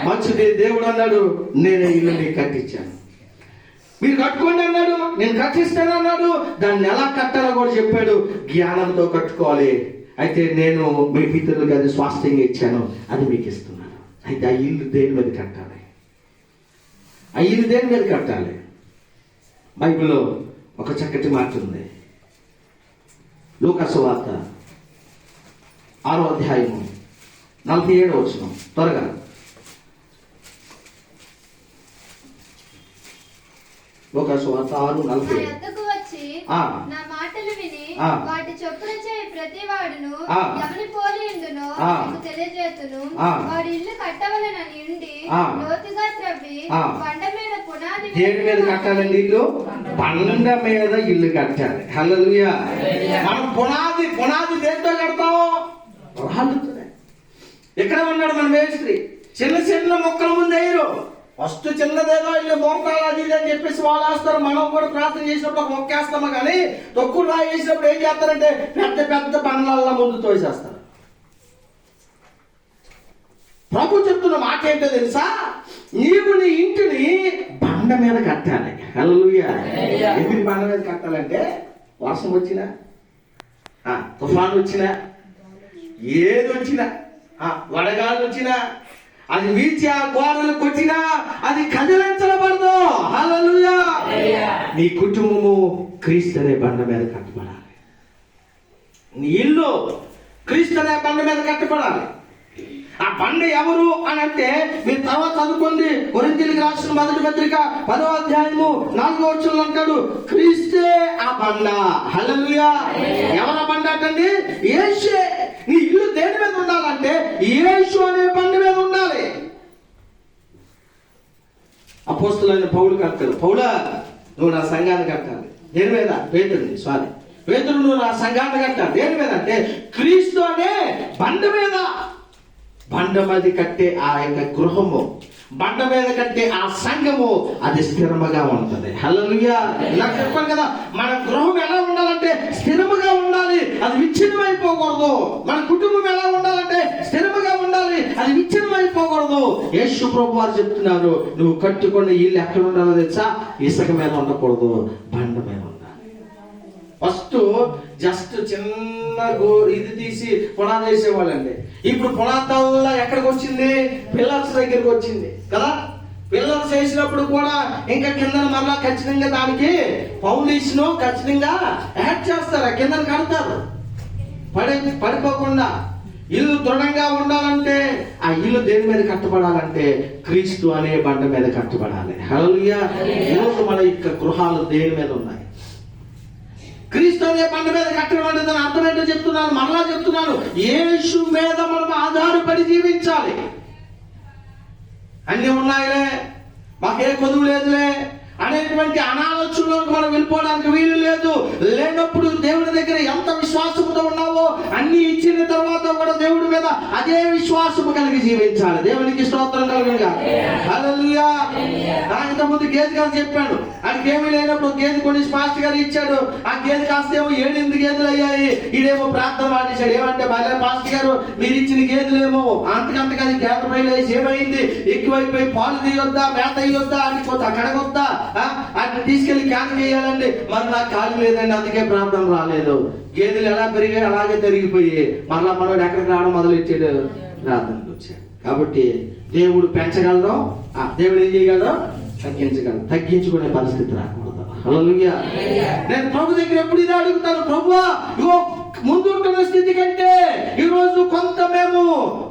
మంచిది. దేవుడు అన్నాడు, నేనే ఇల్లు నీకు కట్టించాను, మీరు కట్టుకోండి అన్నాడు, నేను కట్టిస్తాను అన్నాడు. దాన్ని ఎలా కట్టాలో కూడా చెప్పాడు. జ్ఞానంతో కట్టుకోవాలి. అయితే నేను మీ పితరులకు అది స్వాస్థ్యంగా ఇచ్చాను, అది మీకు ఇస్తున్నాను. అయితే ఆ ఇల్లు దేని మీద కట్టాలి? ఆ ఇల్లు దేని మీద కట్టాలి? బైబిల్లో ఒక చక్కటి మాట ఉంది. లూకా సువార్త 6వ అధ్యాయము 47వ వచనం. త్వరగా లూకా సువార్త 6:47. నా మాటలు విని వాటి చొప్పున చేయి ప్రతి వాడును ఎవని పోలి ఉండునో నీకు తెలియజేతును. వాడి ఇల్లు కట్టవలెనని ఉండి లోతుగా త్రవ్వి బండ మీద పునాది. దేని మీద కట్టాలండి? ఇల్లు బండ మీద ఇల్లు కట్టాలి. హల్లెలూయా. మనం పునాది దేంతో కడతాం? రాళ్ళతోనే. ఎక్కడ ఉన్నాడు మన మేస్త్రి? చిన్న మొక్కల ముందు వేయరు. ఫస్ట్ చిన్నదేదో ఇల్లు మోకాలు అది అని చెప్పేసి వాళ్ళు వేస్తారు. మనం కూడా ప్రార్థన చేసినప్పుడు ఒక మొక్క వేస్తామా, కానీ తొక్కుడు రాయి వేసినప్పుడు ఏం చేస్తారంటే పెద్ద బండ్ల ముందు తోసేస్తారు. ప్రభు చెప్తున్న మాట ఏంటో తెలుసా? నీవు నీ ఇంటిని బండ మీద కట్టాలి. హల్లెలూయా. ఎందుకు బండ మీద కట్టాలంటే వర్షం వచ్చినా, తుఫాను వచ్చినా, ఏది వచ్చినా, వడగాలు వచ్చినా, అది వీచి ఆ గోడలు కొట్టినా అది కదిలించబడదు. హల్లెలూయా. నీ కుటుంబము క్రీస్తు అనే బండ మీద కట్టబడాలి. నీ ఇల్లు క్రీస్తు అనే బండ మీద కట్టబడాలి. ఆ బండ ఎవరు అని అంటే మీరు తర్వాత చదువుకోండి. కొరింథీయులకు రాసిన మొదటి పత్రిక 10వ అధ్యాయము 4వ వచనంలో అంటాడు, క్రీస్తే ఆ బండ. హల్లెలూయా. ఎవరు ఆ బండ అంటండి? యేసే. నీ ఇల్లు దేని మీద ఉండాలంటే యేసు అనే బండ మీద ఉండాలి. అపోస్తలుడైన పౌలు కట్టాడు. పౌలా, నువ్వు నా సంఘాన్ని కట్టాలి. దేని మీద? పేతురు నువ్వు నా సంఘాన్ని కట్టాలి. దేని మీద అంటే క్రీస్తు అనే బండ మీద. బండ మీద కట్టే ఆ యొక్క గృహము, బండ మీద కట్టే ఆ సంఘము అది స్థిరముగా ఉంటుంది. హల్లెలూయా. ఇలా చెప్పాను కదా, మన గృహం ఎలా ఉండాలంటే స్థిరముగా ఉండాలి, అది విచ్ఛిన్నమైపోకూడదు. మన కుటుంబం ఎలా ఉండాలంటే స్థిరముగా ఉండాలి, అది విచ్ఛిన్నమైపోకూడదు. యేసు ప్రభు వారు చెప్తున్నారు, నువ్వు కట్టుకున్న ఇల్లు ఎక్కడ ఉండాలో తెలుసా? ఇసుక మీద ఉండకూడదు, బండ మీద ఉండాలి. ఫస్ట్ జస్ట్ చిన్న ఇది తీసి పునాది వేసేవాళ్ళండి. ఇప్పుడు పునాదల్లా ఎక్కడికి వచ్చింది? పిల్లర్స్ దగ్గరికి వచ్చింది కదా. పిల్లర్స్ వేసినప్పుడు కూడా ఇంకా కింద మళ్ళా ఖచ్చితంగా దానికి ఫౌండేషన్ ఖచ్చితంగా యాడ్ చేస్తారు, కింద కడతారు పడిపోకుండా. ఇల్లు దృఢంగా ఉండాలంటే ఆ ఇల్లు దేని మీద కట్టబడాలంటే క్రీస్తు అనే బండ మీద కట్టబడాలి. హల్లెలూయా. ఈరోజు మన యొక్క గృహాలు దేని మీద ఉన్నాయి? క్రీస్తు అనే బండ మీద కట్టడం అంటే దాని అర్థం ఏంటో చెప్తున్నాను, మరలా చెప్తున్నాను. యేసు మీద మనం ఆధారపడి జీవించాలి. అన్ని ఉన్నాయిలే, మాకే కొదువు లేదులే అనేటువంటి అనాలోచనలోకి మనం వెళ్ళిపోవడానికి వీలు లేదు. లేనప్పుడు దేవుడి దగ్గర ఎంత విశ్వాసంతో ఉన్నావో అన్ని ఇచ్చిన తర్వాత కూడా దేవుడి మీద అదే విశ్వాసము కలిగి జీవించాలి. దేవునికి స్తోత్రం కలుగునుగా. హల్లెలూయా. ఇంతకుముందు గేదె కథ చెప్పాడు. ఆయనకి ఏమీ లేనప్పుడు గేదె కొని పాస్టర్ గారు ఇచ్చాడు. ఆ గేదె కాస్త ఏమో 7-8 గేదెలు అయ్యాయి. ఈడేమో ప్రార్థన మానేశాడు. ఏమంటే బాగా పాస్టర్ గారు మీరు ఇచ్చిన గేదెలేమో అంతకంతకు అది గేదె పైన ఏమైంది, ఎక్కువైపోయి పాలు తీయొద్దా, మేత అయ్యొద్దా అని కడగొద్దా, అట్లా తీసుకెళ్లి క్యాన్ చేయాలండి. మరి నాకు ఖాళీ లేదండి, అందుకే ప్రార్థన రాలేదు. గేదెలు ఎలా పెరిగాయి అలాగే తిరిగిపోయి మరలా మనోడు ఎక్కడికి రావడం మొదలెట్టాడు, ప్రార్థనకు వచ్చాడు. కాబట్టి దేవుడు పెంచగలరు, దేవుడు ఏం చేయగలరు? తగ్గించుకునే పరిస్థితి రాకూడదు. హల్లెలూయా. నేను ప్రభు దగ్గర ఎప్పుడు ఇదే అడుగుతాను, ప్రభువా ఇగో ముందుంటున్న స్థితి కంటే ఈరోజు కొంత మేము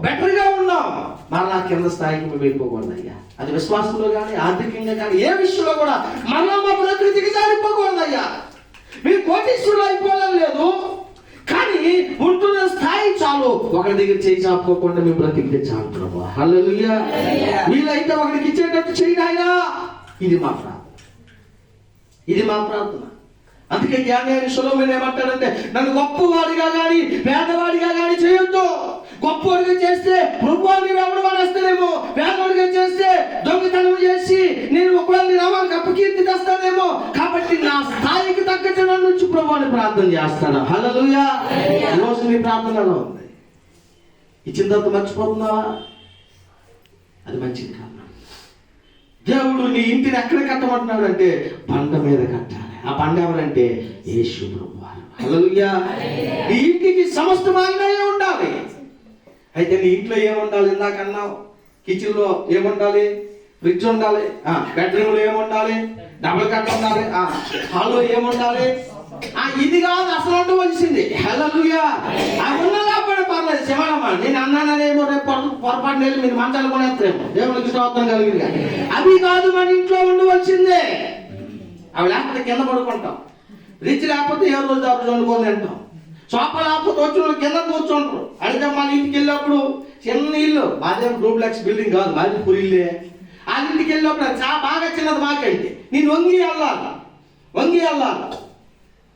బెటర్గా ఉన్నాం, మరలా కింద స్థాయికి మేము వెళ్ళిపోకూడదు అయ్యా. అది విశ్వాసంలో కానీ ఆర్థికంగా కానీ ఏ విషయంలో కూడా మరలా మా ప్రకృతికి జారిపోకూడదు అయ్యా. మీరు కోటీశ్వరులు అయిపోవడం లేదు, కానీ ఉంటున్న స్థాయి చాలు. ఒకరి దగ్గర చేయి చాపుకోకుండా మేము బ్రతికితే చాలు ప్రభు. హల్లెలూయా. వీళ్ళైతే ఒకరికి ఇచ్చేటట్టు చేయి నాయనా. ఇది మా ప్రార్థన, ఇది మా ప్రార్థన. అందుకే జ్ఞాని సొలొమోను ఏమంటాడంటే, నన్ను గొప్పవాడిగా కానీ పేదవాడిగా కానీ చేయొద్దు. గొప్పవాడిగా చేస్తే ప్రభువాన్ని ఎవడు వస్తానేమో, పేదవాడిగా చేస్తే దొంగతనం చేసి నేను ఒకవేళ నామానికి అపకీర్తి తెస్తానేమో. కాబట్టి నా స్థాయికి తగ్గట్టు నన్ను వచ్చి ప్రభువాన్ని ప్రార్థన చేస్తాను. హల్లెలూయా. ఈరోజు నీ ప్రార్థనలో ఉంది, ఇచ్చిన తర్వాత మర్చిపోతున్నావా? అది మంచిది కాదు. దేవుడు నీ ఇంటిని ఎక్కడ కట్టమంటున్నాడు అంటే బండ మీద కట్టాలి. ఆ బండ ఎవరంటే యేసు ప్రభువారు. హల్లెలూయా. నీ ఇంటికి సమస్తం ఆయనయే ఉండాలి. అయితే నీ ఇంట్లో ఏముండాలి? ఇందాక అన్నావు, కిచెన్ లో ఏముండాలి? ఫ్రిడ్జ్ ఉండాలి, బెడ్రూమ్ లో ఏముండాలి? డబుల్ కట్ ఉండాలి, హాల్లో ఏముండాలి? ఇది కాదు అసలు ఉండవలసింది. హల్లెలూయా. అవి ఉన్నలా కూడా పర్లేదు, శివనమ్మా నేను అన్నానేమో రేపు పొరపాటు లేదు మీరు మంచాలు కొనేస్తారేమో, దేవునికి స్తోత్రం కలిగింది. అవి కాదు మన ఇంట్లో ఉండవలసిందే. అవి లేకపోతే కింద పడుకుంటాం, రిచ్ లేకపోతే ఏ రోజు ఆ రోజు వండుకొని తింటాం, సోఫా లేకపోతే వచ్చిన కింద కూర్చుంటారు. అయితే మన ఇంటికి వెళ్ళినప్పుడు చిన్న ఇల్లు, మాదేం డూప్లెక్స్ బిల్డింగ్ కాదు, మాది పురిల్లే. ఆ ఇంటికి వెళ్ళినప్పుడు బాగా చిన్నది మాకైతే నేను వంగి వెళ్ళాలి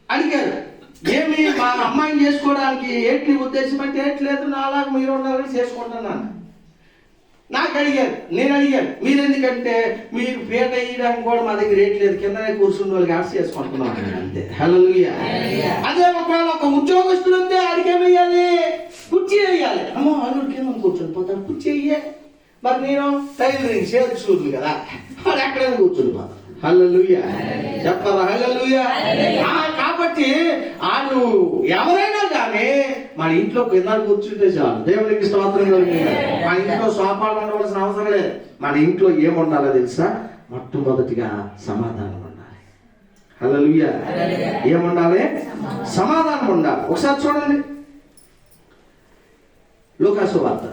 అడిగారు, ఏమి మా అమ్మాయిని చేసుకోవడానికి ఏంటి ఉద్దేశం అంటే ఏట్లేదు, నాలాగా మీరు ఉండాలని చేసుకుంటున్నాను. నాకు అడిగారు, నేను అడిగాను మీరెందుకంటే మీరు పీట వేయడానికి కూడా మా దగ్గర రేట్ లేదు, కిందనే కూర్చుని వాళ్ళకి ఆర్స్ చేసుకుంటున్నాను అంతే. హల్లెలూయా. అదే ఒకవేళ ఒక ఉద్యోగస్తులు ఉంటే ఆడికేమయ్యాలి? కుర్చీ వేయాలి. అమ్మో అల్లుడు కింద కూర్చొని పోతాడు, కుర్చీ వేయాలి. మరి నేను టైలరింగ్ షేర్ షూర్లు కదా, వాడు ఎక్కడైనా కూర్చుని పోతాను. హల్లెలూయా. చెప్పరా హల్లెలూయా. కాబట్టి ఆడు ఎవరైనా కానీ మన ఇంట్లో కింద కూర్చుంటే చాలు, దేవునికి స్తోత్రం కలిగింది. మన ఇంట్లో సోఫాలు ఉండవలసిన అవసరం లేదు. మన ఇంట్లో ఏముండాలో తెలుసా? మొట్టమొదటిగా సమాధానం ఉండాలి. హల్లెలూయా. ఏముండాలి? సమాధానం ఉండాలి. ఒకసారి చూడండి లూకాసు వార్త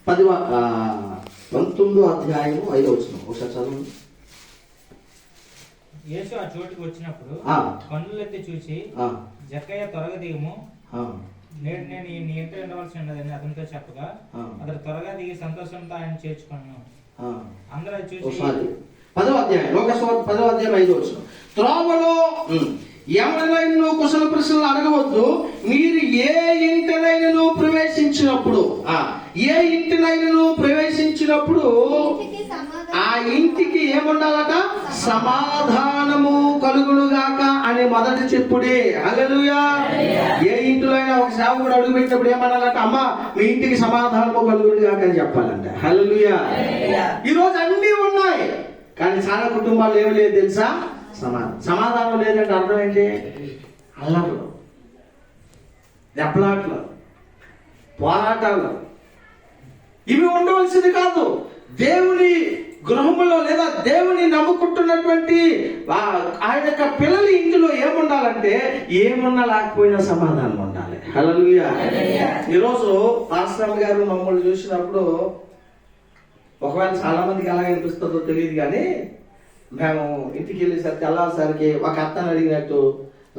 19వ అధ్యాయము 5వ వచనం ఒకసారి చదవండి. యేసు ఆ చోటుకు వచ్చినప్పుడు కన్నులెత్తి చూసి, జక్కయ్య త్వరగా దిగుము, నేడు నేను నీ ఇంట ఉండవలసి ఉన్నదని అతనితో చెప్పగా అతను త్వరగా దిగి సంతోషంతో ఆయన చేర్చుకున్నాను. అందరూ చూసి 10వ అధ్యాయం లోకాసు 10వ అధ్యాయం 5వ వచనం. త్రోవలో ఎవరినైనా కుశల ప్రశ్నలు అడగవద్దు, మీరు ఏ ఇంటినైనా ప్రవేశించినప్పుడు ఆ ఇంటికి ఏముండాలట? సమాధానము కలుగునుగాక అని మొదటి చెప్పుడే. హల్లెలూయా. ఏ ఇంటిలో అయినా ఒక సేవకుడు అడుగు పెట్టినప్పుడు ఏమనాలట? అమ్మా మీ ఇంటికి సమాధానము కలుగునుగాక అని చెప్పాలంట. హల్లెలూయా. ఈరోజు అన్నీ ఉన్నాయి, కానీ చాలా కుటుంబాలు ఏమి లేదు తెలుసా? సమాధానం లేదంటే అర్థం ఏంటి? అల్లర్లు, దెబ్బలాట్లు, పోరాటాలు, ఇవి ఉండవలసింది కాదు. దేవుని గృహములో లేదా దేవుని నమ్ముకుంటున్నటువంటి ఆయన యొక్క పిల్లల ఇంటిలో ఏముండాలంటే ఏమున్నా లేకపోయినా సమాధానం ఉండాలి. హల్లెలూయా. ఈరోజు పాస్టర్ గారు మమ్మల్ని చూసినప్పుడు ఒకవేళ చాలా మందికి ఎలా అనిపిస్తుందో తెలియదు, కానీ మేము ఇంటికి వెళ్ళేసరికి వెళ్ళేసరికి ఒక అత్తను అడిగినట్టు,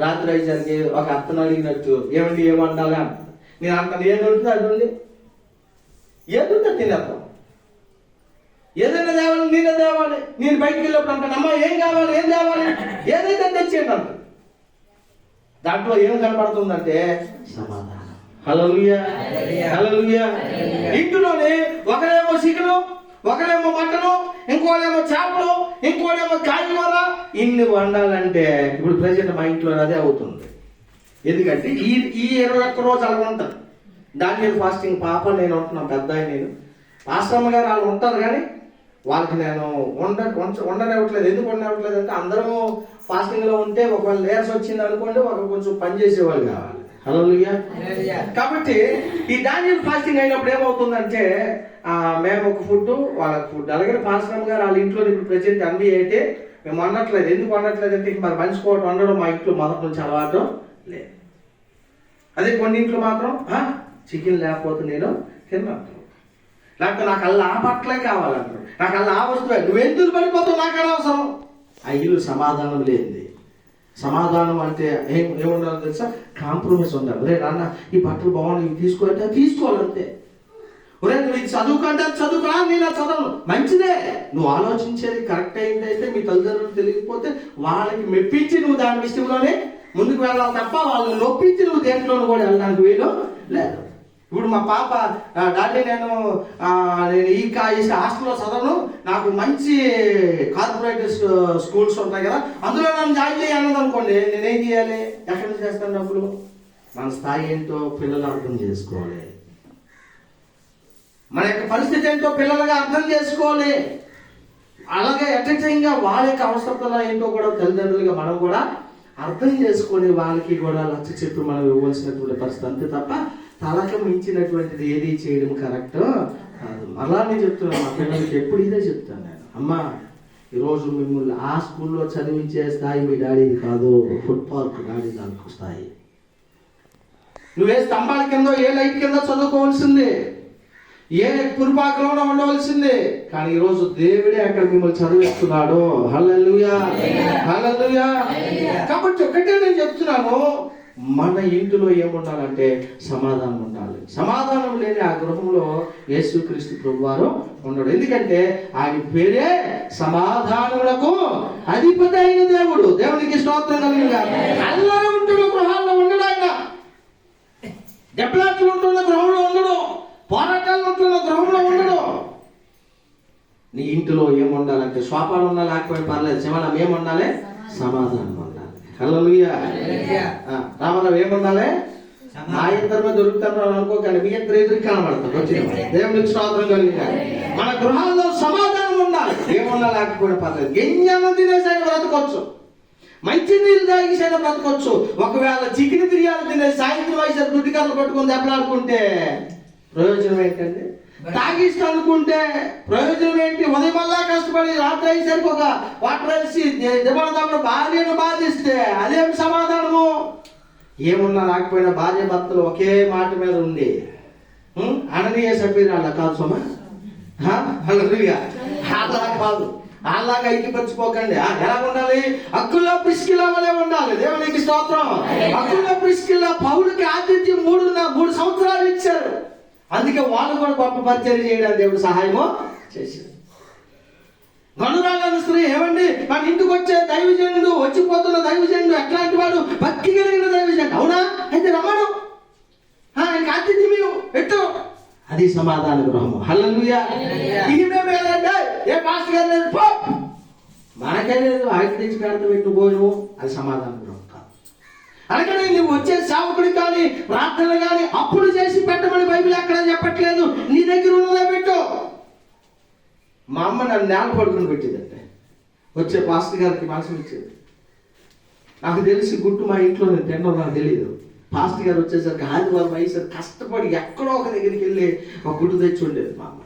రాత్రి అయ్యేసరికి ఒక అత్తను అడిగినట్టు ఏమండి ఏమండాలి అంట. నేను అంటాను ఏది ఉంటుంది అది ఉంది, ఏది ఉంటే తినేద్దాం, ఏదైనా తేవాలి నేనే తేవాలి. నేను బయటికి వెళ్ళినప్పుడు అంటాను అమ్మ ఏం కావాలి ఏం తేవాలి, ఏదైతే తెచ్చేయండి అంట. దాంట్లో ఏం కనపడుతుందంటే సమాధానం. హల్లెలూయా. హల్లెలూయా. ఇంట్లోనే ఒకరేమో చికెను, ఒకరేమో మటను, ఇంకోడేమో చేపలు, ఇంకోడేమో కాయగూర, ఇన్ని వండాలంటే ఇప్పుడు ప్రజెంట్ మా ఇంట్లో అదే అవుతుంది. ఎందుకంటే ఈ 21 రోజు అలా ఉంటుంది. దాని మీద ఫాస్టింగ్ పాప నేను ఉంటున్నాను, పెద్ద నేను పాస్టమ్మ గారు వాళ్ళు ఉంటారు, కానీ వాళ్ళకి నేను ఉండనివ్వట్లేదు. ఎందుకు ఉండనివ్వట్లేదు అంటే అందరూ ఫాస్టింగ్ లో ఉంటే ఒకవేళ లేయర్స్ వచ్చింది అనుకోండి, ఒక కొంచెం పని చేసేవాళ్ళు కావాలి. హల్లెలూయా. కాబట్టి ఈ డానియల్ ఫాస్టింగ్ అయినప్పుడు ఏమవుతుందంటే మేము ఒక ఫుడ్ వాళ్ళకి ఫుడ్, అలాగే పాస్టర్ గారు వాళ్ళ ఇంట్లో ఇప్పుడు ప్రజెంట్ అన్ని అయితే మేము వండట్లేదు. ఎందుకు వండట్లేదు అంటే మరి మంచి కోట వండడం మా ఇంట్లో మొదటి నుంచి అలవాటు లేదు. అదే కొన్ని ఇంట్లో మాత్రం చికెన్ లేకపోతే నేను తిన్నట్టు, లేకపోతే నాకు అలా ఆ బట్టలే కావాలంటారు, నాకు అలా ఆ వస్తువే, నువ్వెందుకు పడిపోతావు నాకు అనవసరం. ఆ ఇల్లు సమాధానం లేనిది. సమాధానం అంటే ఏముండాలో తెలుసా? కాంప్రమైజ్ ఉండాలి. రే నాన్న ఈ బట్టలు బాగున్నాయి, ఇవి తీసుకోవాలంటే తీసుకోవాలంతే. ఒరే నువ్వు ఇది చదువుకుంటే చదువుకున్నా, నేను చదవను, మంచిదే. నువ్వు ఆలోచించేది కరెక్ట్ అయిందైతే మీ తల్లిదండ్రులు తెలియకపోతే వాళ్ళకి మెప్పించి నువ్వు దాని విషయంలోనే ముందుకు వెళ్ళాలి తప్ప వాళ్ళని నొప్పించి నువ్వు దేంట్లోనూ కూడా వెళ్ళడానికి వీలు లేదు. ఇప్పుడు మా పాప డాడీ నేను ఈ హాస్టల్లో చదవను, నాకు మంచి కార్పొరేట్ స్కూల్స్ ఉంటాయి కదా అందులో నన్ను జాయిన్ చేయాలన్నది అనుకోండి, నేనేం చేయాలి? ఎక్కడి నుంచి చేస్తాను డబ్బులు? మన స్థాయి ఏంటో పిల్లలు అర్థం చేసుకోవాలి. మన యొక్క పరిస్థితి ఏంటో పిల్లలుగా అర్థం చేసుకోవాలి. అలాగే అటెంటింగ్గా వాళ్ళ యొక్క అవసరతలు ఏంటో కూడా తల్లిదండ్రులుగా మనం కూడా అర్థం చేసుకొని వాళ్ళకి కూడా లక్ష చెప్పి మనం ఇవ్వాల్సినటువంటి పరిస్థితి. అంతే తప్ప తలకు మించినటువంటిది ఏది చేయడం కరెక్ట్ కాదు. అలానే చెప్తున్నాను మా పిల్లలకి ఎప్పుడు ఇదే చెప్తాను నేను, అమ్మా ఈరోజు మిమ్మల్ని ఆ స్కూల్లో చదివించే స్థాయి మీ డాడీది కాదు, ఫుట్బాల్ డాడీ దానికి స్థాయి. నువ్వే స్తంభాల కింద ఏ లైట్ కింద చదువుకోవాల్సిందే, ఏ పురుపాకలోనే ఉండవలసిందే. కానీ ఈరోజు దేవుడే అక్కడ మిమ్మల్ని చదివిస్తున్నాడు. హల్లెలూయా, హల్లెలూయా. కాబట్టి ఒకటే నేను చెప్తున్నాను, మన ఇంటిలో ఏముండాలంటే సమాధానం ఉండాలి. సమాధానం లేని ఆ గృహంలో యేసుక్రీస్తు ప్రభువారు ఉండడు. ఎందుకంటే ఆయన పేరే సమాధానములకు అధిపతి అయిన దేవుడు. దేవునికి స్తోత్రం కలుగుగా. అల్లరి ఉంటున్న గృహాల్లో ఉండడు ఆయన, దెబ్బలాట్లు ఉంటున్న గృహంలో ఉండడు, పోరాటాలు ఉంటున్న గృహంలో ఉండడు. నీ ఇంటిలో ఏముండాలంటే స్వాపాలు ఉన్నా లేకపోయినా పర్లేదు, శమనం ఏముండాలి? సమాధానం ఉండాలి. హల్లెలూయా. రామరావు ఏముండాలి? మా ఇద్దరు దొరుకుతారు అనుకోకండి, మీ ఇద్దరు ఎదురు కనబడతారు. వచ్చిన దేవునికి స్తోత్రం కలిగిన మన గృహాల్లో సమాధానం ఉండాలి. ఏమున్నా లేకపోయినా పర్లేదు, గింజలు తినేసైనా బ్రతకొచ్చు, మంచి నీళ్ళు తాగిసైనా బ్రతకొచ్చు. ఒకవేళ చికెన్ బిర్యానీ తినే సాయంత్రం వయసు దుడ్డికర్రలు పట్టుకుని దెబ్బలాడుకుంటే ప్రయోజనం ఏంటండి? తాగిస్తూ అనుకుంటే ప్రయోజనం ఏంటి? ఉదయం వల్ల కష్టపడి రాత్రి అయ్యేసరికి ఒక వాటర్ వేసి దెబ్బలు భార్యను బాధిస్తే అదేం సమాధానము? ఏమున్నా లేకపోయినా భార్య భర్తలు ఒకే మాట మీద ఉండి అననీయ సభ్యురాళ్ళ కాదు సోమా, అలా కాదు, అలాగా ఐక్యపరచుకోకండి. ఎలా ఉండాలి? అక్కుల్లో ప్రిస్కిల్లా వలె ఉండాలి. దేవునికి స్తోత్రం. అక్కుల్లో ప్రిస్కిల్లా పౌలుకి ఆతిథ్యం 3 సంవత్సరాలు ఇచ్చారు. అందుకే వాళ్ళు కూడా గొప్ప పరిచయం చేయడానికి దేవుడు సహాయము చేశారు. గనురాలను స్త్రీ ఏమండి మన ఇంటికి వచ్చే దైవజనుడు, వచ్చిపోతున్న దైవజనుడు ఎట్లాంటి వాడు? భక్తి కలిగిన దైవజనుడు. అవునా? అయితే రమ్మను, ఆయనకి ఆతిథ్యం పెట్టు. అది సమాధాన గృహము. హల్లెలూయా. ఇది మేము ఏంటంటే ఏ పాస్టర్ గారు లేదు, మనకే లేదు, ఆయన తెచ్చి పెడతా పెట్టు భోజనం, అది సమాధాన గృహం కాదు. అలాగనే నువ్వు వచ్చే సేవకుడు కానీ ప్రార్థనలు కానీ అప్పులు చేసి పెట్టమని బైబిల్ ఎక్కడ చెప్పట్లేదు. నీ దగ్గర ఉన్నదే పెట్టు. మా అమ్మ నన్ను నేల పడుకుని పెట్టేదంటే వచ్చే పాస్టర్ గారికి మనసు ఇచ్చేది. నాకు తెలిసి గుట్టు మా ఇంట్లో నేను తినడం నాకు తెలియదు. పాస్టర్ గారు వచ్చేసరికి ఆదివారం అయ్యేసరికి కష్టపడి ఎక్కడో ఒక దగ్గరికి వెళ్ళి ఒక గుడ్డు తెచ్చి ఉండేది మా అమ్మ.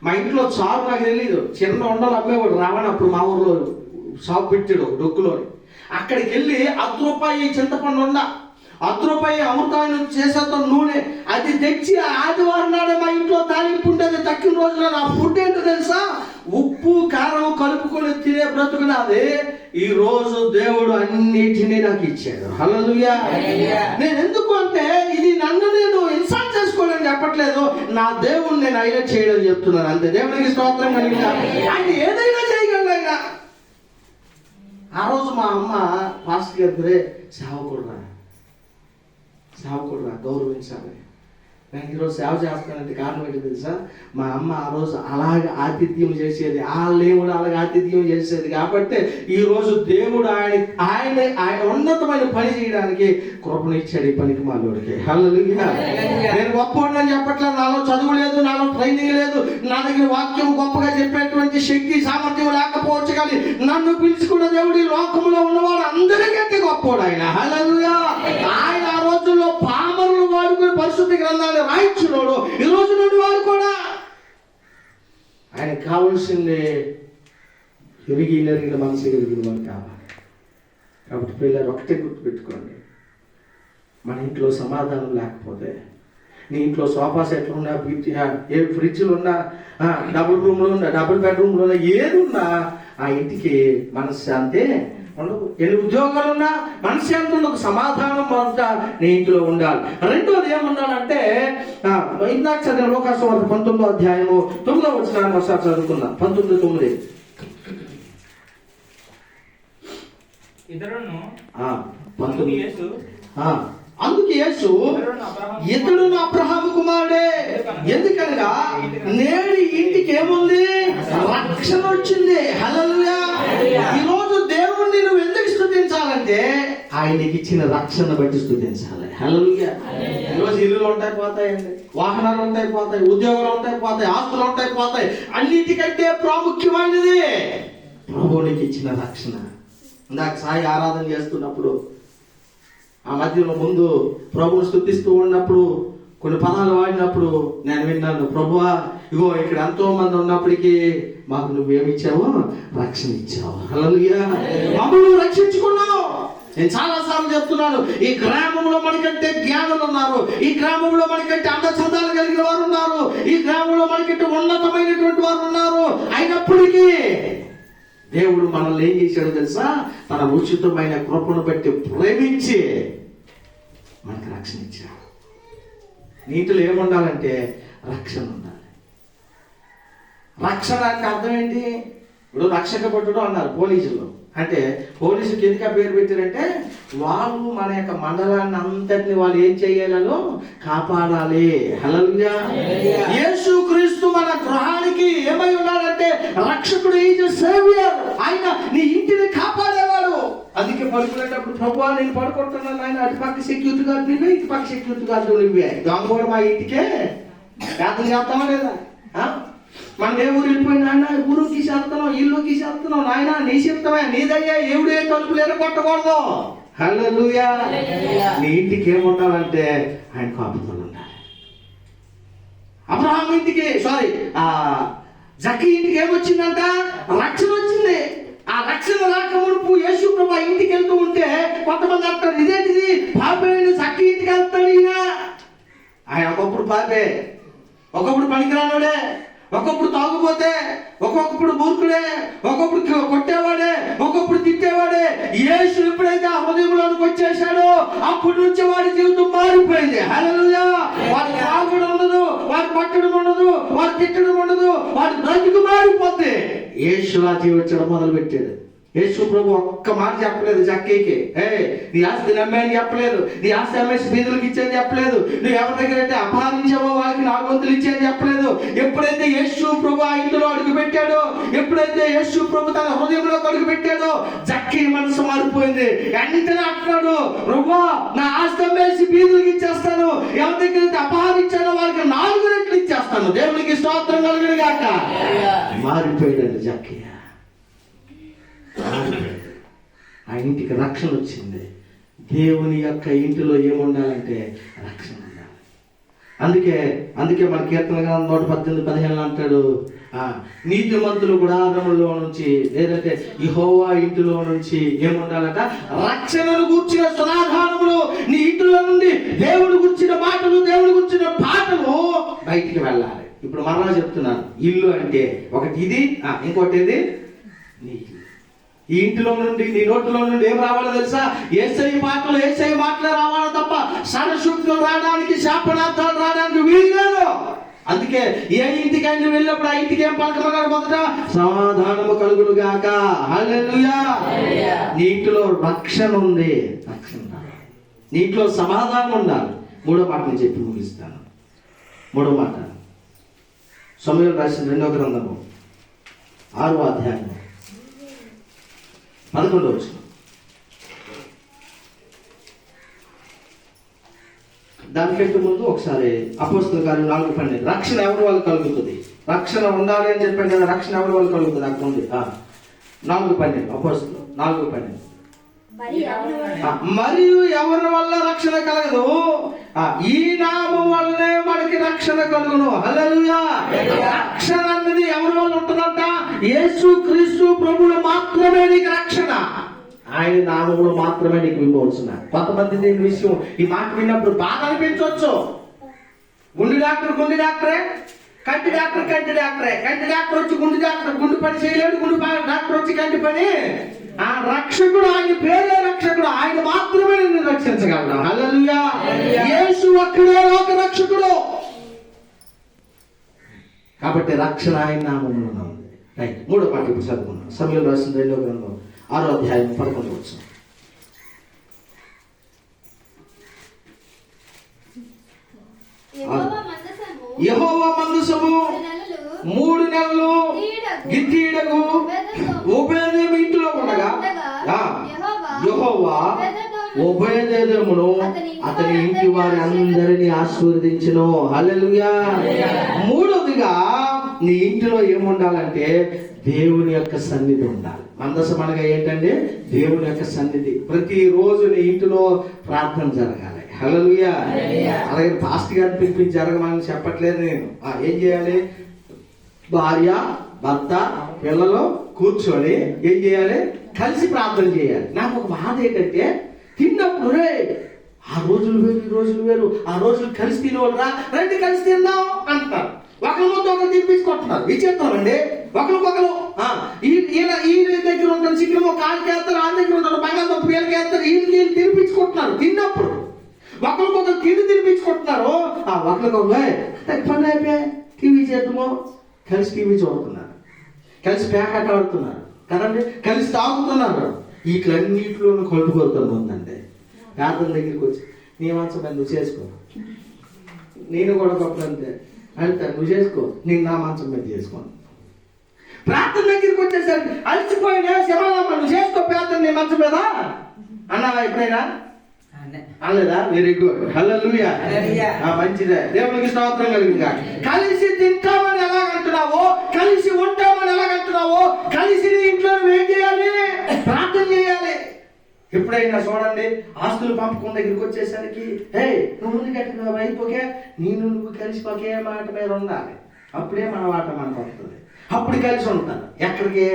మా ఇంట్లో చారు నాకు తెలియదు, చిన్న ఉండలు అమ్మేవాడు రావణ, అప్పుడు మా ఊర్లో షాప్ పెట్టాడు ఒక డొక్కులోని. అక్కడికి వెళ్ళి ₹1 చింతపండు ఉండ, ₹1 అమృతాన్ని చేసేంత నూనె అది తెచ్చి ఆదివారం నాడే మా ఇంట్లో తాలింపు ఉండేది. తక్కిన రోజున నా ఫుడ్ ఏంటో తెలుసా? ఉప్పు కారం కలుపుకొని తినే బ్రతుకున్నది. ఈ రోజు దేవుడు అన్నిటినీ నాకు ఇచ్చాడు. హల్లెలూయా. నేను ఎందుకు అంటే ఇది నన్ను నేను ఇన్సల్ట్ చేసుకోవాలని చెప్పట్లేదు, నా దేవుడిని నేను హైలైట్ చేయడం చెప్తున్నాను అంతే. దేవునికి స్తోత్రం కలిగిన ఆయన ఏదైనా చేయగలడు. ఆయన ఆ రోజు మా అమ్మ పాస్టర్ గారి సేవకుడురా గౌరవించాలి. నేను ఈరోజు సేవ చేస్తానంటే కారణం ఏంటి తెలుసా? మా అమ్మ ఆ రోజు అలాగే ఆతిథ్యం చేసేది, వాళ్ళే కూడా అలాగే ఆతిథ్యం చేసేది. కాబట్టి ఈ రోజు దేవుడు ఆయన ఉన్నతమైన పని చేయడానికి కృపనిచ్చాడు ఈ పనికి మాలోడికి. హల్లెలూయా. నేను గొప్పవాడిని చెప్పట్లేదు, నాలో చదువు లేదు, నాలో ట్రైనింగ్ లేదు, నా దగ్గర వాక్యం గొప్పగా చెప్పేటువంటి శక్తి సామర్థ్యం లేకపోవచ్చు, కానీ నన్ను పిలుచుకున్న దేవుడు ఈ లోకంలో ఉన్నవాడు అందరికంటే గొప్పవాడు ఆయన. హల్లెలూయా. ఆయన ఆ రోజు రోజుల్లో పామరులు వాడుకుని పరిశుద్ధ గ్రంథాన్ని రాయించున్నాడు, ఈ రోజు నుండి వాడు కూడా ఆయనకు కావాల్సింది నెరిగిన మనసు కలిగిన వాడు కావాలి. కాబట్టి పిల్లలు ఒకటే గుర్తుపెట్టుకోండి, మన ఇంట్లో సమాధానం లేకపోతే, నీ ఇంట్లో సోఫా సెట్లు ఉన్నా, ఏ ఫ్రిడ్జ్లు ఉన్నా, డబుల్ రూమ్లో ఉన్నా, డబుల్ బెడ్రూమ్లో ఉన్నా, ఏది ఉన్నా ఆ ఇంటికి మనశ్శాంతి ఉండదు. ఎన్ని ఉద్యోగాలు ఉన్నా మనశ్శాంతి ఉండదు. సమాధానం మొదట నీ ఇంట్లో ఉండాలి. రెండోది ఏముండాలంటే, ఇందాక చదివిన లోకాసువార్త 19వ అధ్యాయము 9వ వచనాన్ని ఒకసారి చదువుకుందాం. 19:9. అందుకు యేసు ఇతడు అబ్రహాము కుమారుడే, ఎందుకనగా నేడు ఇంటికి ఏముంది? రక్షణ వచ్చింది. హల్లెలూయా. ఈరోజు దేవుణ్ణి నువ్వు ఎందుకు స్తుతించాలంటే ఆయనకి ఇచ్చిన రక్షణ బట్టి స్తుతించాలి. హల్లెలూయా. ఈరోజు ఇల్లులు ఉంటాయి పోతాయండి, వాహనాలు ఉంటాయి పోతాయి, ఉద్యోగాలు ఉంటాయి పోతాయి, ఆస్తులు ఉంటాయి పోతాయి. అన్నిటికంటే ప్రాముఖ్యమైనది ప్రభువునికి ఇచ్చిన రక్షణ. ఇందాక సాయి ఆరాధన చేస్తున్నప్పుడు ఆ మధ్యలో ముందు ప్రభువుని స్తుతిస్తూ ఉన్నప్పుడు కొన్ని పదాలు వాడినప్పుడు నేను విన్నాను, ప్రభువా ఇగో ఇక్కడ ఎంతో మంది ఉన్నప్పటికీ మాకు నువ్వేమిచ్చావు? రక్షణ ఇచ్చావు. హల్లెలూయా. మమ్మల్ని రక్షించుకున్నావు. నేను చాలా సార్లు చెప్తున్నాను, ఈ గ్రామంలో మనకంటే జ్ఞానులు ఉన్నారు, ఈ గ్రామంలో మనకంటే అందచందాలు కలిగిన వారు ఉన్నారు, ఈ గ్రామంలో మనకంటే ఉన్నతమైనటువంటి వారు ఉన్నారు. అయినప్పటికీ దేవుడు మనల్ని ఏం చేశాడు తెలుసా? తన ఉచితమైన కృపను బట్టి ప్రేమించి మనకు రక్షణ ఇచ్చాడు. నీటిలో ఏముండాలంటే రక్షణ ఉండాలి. రక్షణ అంటే అర్థం ఏంటి? ఇప్పుడు రక్షక భటుడు అన్నారు పోలీసులు. అంటే పోలీసుకి ఎందుకు ఆ పేరు పెట్టారంటే వాళ్ళు మన యొక్క మండలాన్ని అంతటిని వాళ్ళు ఏం చేయాలో కాపాడాలి. హల్లెలూయా. యేసుక్రీస్తు మన గృహానికి ఏమై ఉన్నాడంటే రక్షకుడు, ఈజ్ సేవియర్. ఆయన నీ ఇంటిని కాపాడేవాడు. అందుకే పడుకునేటప్పుడు ప్రభువా నేను పడుకుంటున్నాను, ఆయన అటుపక్క సెక్యూరిటీ గార్డు నువ్వే, ఇటుపక్క సెక్యూరిటీ గార్డు నువ్వే. దొంగ కూడా మా ఇంటికే ప్రార్థన చేస్తామా లేదా? మనం ఏ ఊరు వెళ్ళిపోయిన నాయన ఊరు గీసేస్తున్నావు, ఇల్లు గీసేస్తున్నావు, నాయన నీ చిత్తమే, నీదయ్యా, ఎవడే తలుపులు ఎరగొట్టకూడదు. హల్లెలూయా. నీ ఇంటికి ఏముండాలంటే ఆయన కాపుదలు ఉండాలి. అబ్రహాం ఇంటికి జక్కీ ఇంటికి ఏమొచ్చిందంట? రక్షణ వచ్చింది. ఆ రక్షణ రాకమునుపు యేసు ప్రభు ఇంటికి వెళ్తూ ఉంటే కొంతమంది అంటారు, ఇదేంటిది పాపే జక్కీ ఇంటికి వెళ్తాడు ఈయన. ఆయన ఒకప్పుడు పాపే, ఒకప్పుడు పనికిరానుడే, ఒకప్పుడు తాగుపోతే, ఒక్కొక్కప్పుడు మూర్ఖుడే, ఒకప్పుడు కొట్టేవాడే, ఒకప్పుడు తిట్టేవాడే. యేసు ఎప్పుడైతే ఆ హృదయంలోకి వచ్చేసాడో అప్పటి నుంచి వాడి జీవితం మారిపోయింది. హల్లెలూయా. వాడి తాగడం ఉండదు, వాడి కొట్టడం ఉండదు, వాడి తిట్టడం ఉండదు, వాడి బ్రతుకు మారిపోతే యేసు ఆ జీవించడం మొదలు పెట్టాడు. యేసు ప్రభు ఒక్క మాట చెప్పలేదు జక్కీకి, నీ ఆస్తి నమ్మని చెప్పలేదు, నీ ఆస్తి అమ్మేసి బీదులకు ఇచ్చేది చెప్పలేదు, నువ్వు ఎవరి దగ్గర అయితే అపహరించావో వాళ్ళకి 4 వంతులు ఇచ్చేది చెప్పలేదు. ఎప్పుడైతే యేసు ప్రభు ఆ ఇంటిలో అడుగు పెట్టాడో, ఎప్పుడైతే యేసు ప్రభు తన హృదయంలో అడుగు పెట్టాడో జక్కీ మనసు మారిపోయింది. వెంటనే అంటున్నాడు, ప్రభువా నా ఆస్తి అమ్మేసి బీదులకు ఇచ్చేస్తాను, ఎవరి దగ్గర అయితే అపహరించాడో వాళ్ళకి 4 రెట్లు ఇచ్చేస్తాను. దేవునికి స్తోత్రం కలుగును గాక. మారిపోయాడు జక్కీ. ఆ ఇంటికి రక్షణ వచ్చింది. దేవుని యొక్క ఇంటిలో ఏముండాలంటే రక్షణ ఉండాలి. అందుకే మన కీర్తన 118:15 అంటాడు, నీతిమంతులు గుడారములో నుంచి లేదంటే యెహోవా ఇంటిలో నుంచి ఏముండాలట? రక్షణను గూర్చిన సమాధానములు నీ ఇంటిలో నుండి దేవుని గుర్చిన మాటలు, దేవుని గుర్చిన పాటలు బయటికి వెళ్ళాలి. ఇప్పుడు మరలా చెప్తున్నాను, ఇల్లు అంటే ఒకటి ఇది, ఇంకోటి ఇది నీ ఇల్లు. ఈ ఇంటిలో నుండి నీ నోటిలో నుండి ఏం రావాలో తెలుసా? యేసయ్య మాటలే రావాలి తప్ప సరసూక్తులు రావడానికి, శాపనార్థాలు రావడానికి వీలు లేదు. అందుకే ఏ ఇంటికైనా వెళ్ళినప్పుడు ఆ ఇంటికి ఏం పలకమన్నాడు? మొదట సమాధానము కలుగును గాక. హల్లెలూయా. నీ ఇంటిలో రక్షణ ఉంది, రక్షణ నీ ఇంట్లో సమాధానం ఉండాలి. 3వ మాట నేను చెప్పి ముగిస్తాను. 3వ మాట సమూయేలు రాసిన 2వ గ్రంథము 6వ అధ్యాయం 11వ వచనం. దానికంటే ముందు ఒకసారి అపోస్తలుల కార్యం 4:12 రక్షణ ఎవరి వాళ్ళు కలుగుతుంది? రక్షణ ఉండాలి అని చెప్పాను కదా, రక్షణ ఎవరి వాళ్ళు కలుగుతుంది? అక్కడ ఉంది 4:12 అపోస్తలులు 4:12. మరియు ఎవరి వల్ల రక్షణ కలగదు, ఈ నామం వల్లనే మనకి రక్షణ కలుగును. హల్లెలూయా. రక్షణ అన్నది ఎవరి వల్ల ఉంటుందంట? యేసు క్రీస్తు ప్రభువులు మాత్రమే నీకు రక్షణ. ఆయన నామములు మాత్రమే నీకు విమోచన. కొంతమంది దీని విషయం ఈ మాట విన్నప్పుడు బాగా అనిపించవచ్చు. గుండె డాక్టరే, కంటి డాక్టర్ వచ్చి గుండె పని చేయలేడు, డాక్టర్ వచ్చి కంటి పని. ఆ రక్షకుడు, ఆయన పేరే రక్షకుడు, ఆయన మాత్రమే నిన్ను రక్షించగలడు. హల్లెలూయా. యేసు ఒక్కడే లోక రక్షకుడు. కాబట్టి రక్షణ ఆయన నామములో ఉంది. రైట్, 3వ పాఠం ఇప్పుడు చదువుకున్నాం. సమయంలో రాసిన 2వ గ్రంథం 6వ అధ్యాయం 11వ వచనం. యెహోవా మందసము 3 నెలలు గిత్తీడకు ఓబేదేము ఇంటిలో ఉండగా యెహోవా ఓబేదేమును అతని ఇంటి వారి అందరినీ ఆశీర్వదించును. హల్లెలూయా. 3వదిగా నీ ఇంటిలో ఏముండాలంటే దేవుని యొక్క సన్నిధి ఉండాలి. మందసం అనగా ఏంటంటే దేవుని యొక్క సన్నిధి. ప్రతిరోజు నీ ఇంటిలో ప్రార్థన జరగాలి. హల్లెలూయా. అలాగే పాస్టర్ గారిని పిలిపించి జరగమని చెప్పట్లేదు నేను. ఏం చేయాలి? భార్య, భర్త, పిల్లలు కూర్చొని ఏం చేయాలి? కలిసి ప్రార్థన చేయాలి. నాకు ఒక బాధ ఏంటంటే తిన్నప్పుడు ఆ రోజులు వేరు, ఈ రోజులు వేరు. ఆ రోజులు కలిసి తినేవాళ్ళరా, రండి కలిసి తిందాం అంటారు. ఒకరి ముందు ఒకరు తినిపించుకుంటున్నారు. ఇది చెప్తామండి. ఒకరికొకరు ఈ దగ్గర ఉంటారు చికెన్ కాళ్ళకి వేస్తారు, ఆ దగ్గర ఉంటారు బంగాళదుంప వీళ్ళకి వేస్తారు, వీళ్ళు తినిపించుకుంటున్నారు. తిన్నప్పుడు ఒకరికొకరు తినిపించుకుంటున్నారు. ఒకరికొకరు పని అయిపోయి టీవీ చేద్దాము, కలిసి టీవీ చూడుతున్నారు, కలిసి ప్యాకెట్ ఆడుతున్నారు కదండి, కలిసి తాగుతున్నారు. వీటిలన్నిటిలోనూ కలుపుకొరుతుంది ఉందండి. ప్రార్థన దగ్గరికి వచ్చి నీ మంచం నువ్వు చేసుకో, నేను కూడా గొప్ప అంతే నువ్వు చేసుకో, నేను నా మంచం మీద చేసుకోను. ప్రార్థన దగ్గరికి వచ్చేసరికి అలసిపోయినా శివరామ నువ్వు చేసుకో ప్రార్థన నీ మంచం మీద అన్నావా ఎప్పుడైనా? అనలేదా? Very good. హల్లెలూయా. మంచిదే. దేవునికి స్తోత్రం కలిగిందిగా. కలిసి తింటామని ఎలాగంటున్నావో, కలిసి ఉంటామని ఎలాగంటున్నావో, కలిసి ఇంట్లో ఏం చేయాలి? ప్రార్థన చేయాలి. ఎప్పుడైనా చూడండి, ఆస్తులు పంపకం దగ్గరికి వచ్చేసరికి నువ్వు ముందు కట్టిన అయిపోకే నువ్వు కలిసి ఒకే మాట మీద ఉండాలి. అప్పుడే మన మాట మనకు వస్తుంది. అప్పుడు కలిసి ఉంటాను. ఎక్కడికి?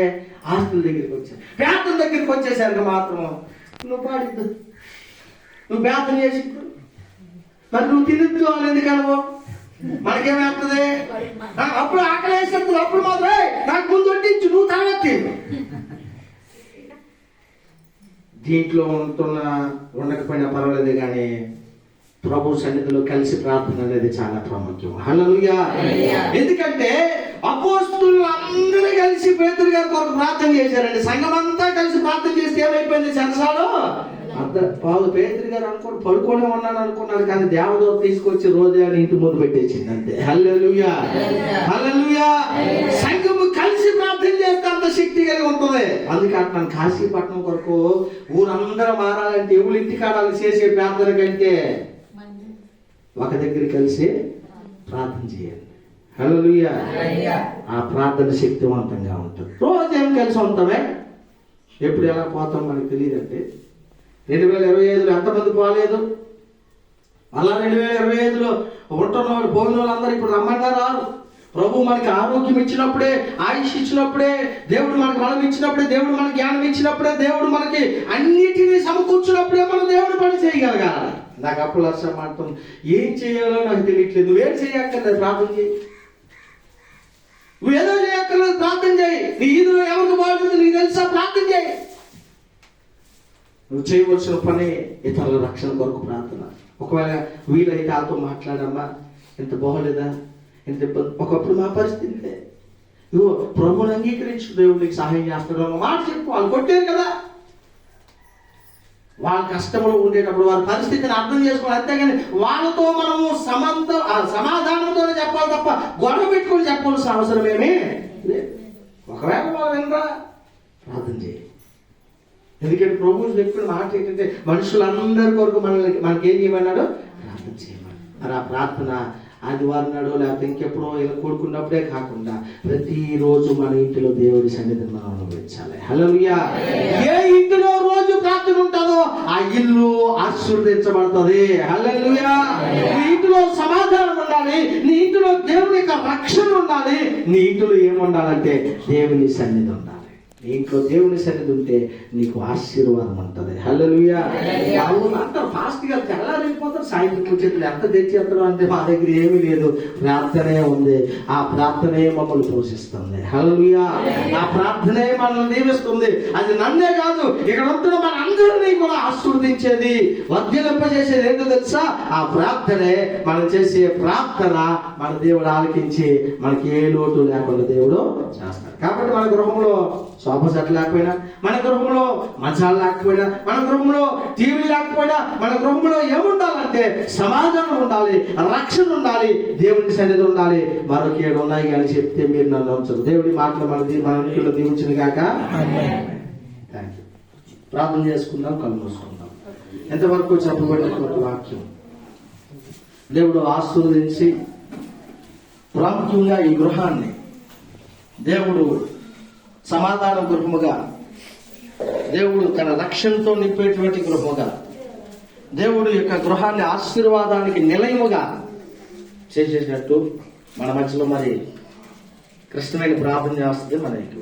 ఆస్తుల దగ్గరికి వచ్చాను. ప్రార్థన దగ్గరికి వచ్చేసరికి మాత్రం నువ్వు పాడిద్దు, నువ్వు ప్రార్థన చేసి మరి నువ్వు తినద్దు అని ఎందుకనవు? మనకేమేస్తుంది? అప్పుడు ఆకలి వేసేస్తుంది. అప్పుడు మాత్రం నాకు ముందు వడ్డించు, నువ్వు తాగెత్తి. దీంట్లో ఉండకపోయినా పర్వాలేదు, కానీ ప్రభు సన్నిధిలో కలిసి ప్రార్థన అనేది చాలా ప్రాముఖ్యం. హల్లెలూయా. ఎందుకంటే అపోస్తలులు అందరూ కలిసి పేతురు గారి కొరకు ప్రార్థన చేశారండి. సంఘం అంతా కలిసి ప్రార్థన చేస్తే ఏమైపోయింది? చెరసాలు పాలు పేతురు గారు అనుకోని పడుకొని ఉన్నాను అనుకున్నాడు, కానీ దేవదూత తీసుకొచ్చి రోజా ఇంటి ముందు పెట్టేసింది అంతే. హల్లెలూయా. హల్లెలూయా. సంఘము కలిసి ప్రార్థన చేస్తే అంత శక్తి కలిగి ఉంటుంది. అందుకే అంటున్నాను, కాశీపట్నం కొరకు ఊరందరూ మారాలంటే ఎవరి ఇంటి కాడాలి చేసే ప్రార్థన కంటే ఒక దగ్గర కలిసి ప్రార్థన చేయండి. హల్లెలూయా. ఆ ప్రార్థన శక్తివంతంగా ఉంటుంది. రోజు ఏం కలిసి ఉంటామే, ఎప్పుడు ఎలా పోతాం మనకు తెలియదంటే 2025లో ఎంతమంది పోలేదు? అలా 2025లో ఉంటున్న వాళ్ళు పోయిన వాళ్ళందరూ ఇప్పుడు రమ్మంగా రారు. ప్రభు మనకి ఆరోగ్యం ఇచ్చినప్పుడే, ఆయుష్ ఇచ్చినప్పుడే, దేవుడు మనకి బలం ఇచ్చినప్పుడే, దేవుడు మనకి జ్ఞానం ఇచ్చినప్పుడే, దేవుడు మనకి అన్నిటినీ సమకూర్చినప్పుడే మనం దేవుడు పని చేయగలగాలి. నాకు అప్పుడు అసలు మాత్రం ఏం చేయాలో నాకు తెలియట్లేదు. నువ్వేం చేయక్కర్లేదు, ప్రార్థన చేయి. నువ్వేదో చేయక్కర్లేదు, ప్రార్థన చేయి. నీ ఈదులో ఎవరికి బాగుంటుంది నీకు తెలుసా? ప్రార్థన చేయి. నువ్వు చేయవలసిన పని ఇతరుల రక్షణ కొరకు ప్రార్థన. ఒకవేళ వీలైతే ఆతో మాట్లాడమ్మా, ఎంత బాగోలేదా, ఎంత ఇబ్బంది. ఒకప్పుడు మా పరిస్థితి ఇవో ప్రభుని అంగీకరించు, దేవుడు నీకు సహాయం చేస్తాడు అన్న మాట చెప్పు. వాళ్ళు కొట్టారు కదా, వాళ్ళ కష్టంలో ఉండేటప్పుడు వారి పరిస్థితిని అర్థం చేసుకోవాలి. అంతేగాని వాళ్ళతో మనము సమాధానంతోనే చెప్పాలి తప్ప గొడవ పెట్టుకొని చెప్పాల్సిన అవసరం ఏమీ లేదు. ఒకవేళ వాళ్ళు వినరా, ప్రార్థన చేయి. ఎందుకంటే ప్రభు చెప్పిన మాట ఏంటంటే మనుషులందరి కొరకు మనకేం చేయమన్నాడు? ప్రార్థన చేయమన్నాడు. మరి ఆ ప్రార్థన ఆదివారం నాడు లేకపోతే ఇంకెప్పుడో ఇలా కూడుకున్నప్పుడే కాకుండా ప్రతిరోజు మన ఇంటిలో దేవుడి సన్నిధిని మనం అనుభవించాలి. హల్లెలూయా. ఏ ఇంటిలో రోజు ప్రార్థన ప్రార్థన ఉంటుందో ఆ ఇల్లు ఆశీర్వదించబడుతుంది. హల్లెలూయా. నీ ఇంటిలో సమాధానం ఉండాలి, నీ ఇంటిలో దేవుని యొక్క రక్షణ ఉండాలి, నీ ఇంటిలో ఏముండాలంటే దేవుని సన్నిధి ఉండాలి. నీ ఇంట్లో దేవుని సన్నిధి ఉంటే నీకు ఆశీర్వాదం ఉంటుంది. హల్లెలూయా. అవును అంటారు, ఫాస్ట్ గా తెల్లారిపోతారు, సాయంత్రం చేతులు ఎంత తెచ్చేస్తారు అంటే మా దగ్గర ఏమీ లేదు, ప్రార్థనే ఉంది. ఆ ప్రార్థనే మమ్మల్ని పోషిస్తుంది. హల్లెలూయా. ఆ ప్రార్థనే మనల్ని దీవిస్తుంది. అది నన్నే కాదు, ఇక్కడ ఉంటున్న మన అందరినీ కూడా ఆశీర్వదించేది, వర్ధిల్లింపజేసేది ఏంటో తెలుసా? ఆ ప్రార్థనే. మనం చేసే ప్రార్థన మన దేవుడు ఆలకించి మనకి ఏ లోటు లేకుండా దేవుడు చేస్తాడు. కాబట్టి మన గృహంలో సోఫా సెట్ లేకపోయినా, మన గృహంలో మంచాలు లేకపోయినా, మన గృహంలో టీవీ లేకపోయినా, మన గృహంలో ఏముండాలంటే సమాధానం ఉండాలి, రక్షణ ఉండాలి, దేవుని సన్నిధి ఉండాలి. మరొక 7 ఉన్నాయి కానీ చెప్తే మీరు నన్ను ఉంచరు. దేవుడి మాటలు మన ఇంట్లో దీవించిన గాక. Thank you. ప్రార్థన చేసుకుందాం, కళ్ళు మూసుకుందాం. ఎంతవరకు చెప్పబడినటువంటి వాక్యం దేవుడు ఆశీర్వదించి ప్రాముఖ్యంగా ఈ గృహాన్ని దేవుడు సమాధాన గృహముగా, దేవుడు తన రక్షణతో నింపేటువంటి గృహముగా, దేవుడు యొక్క గృహాన్ని ఆశీర్వాదానికి నిలయముగా చేసేటట్టు మన మధ్యలో మరి కృష్ణమైన ప్రార్థన చేస్తుంది మన ఇంటి.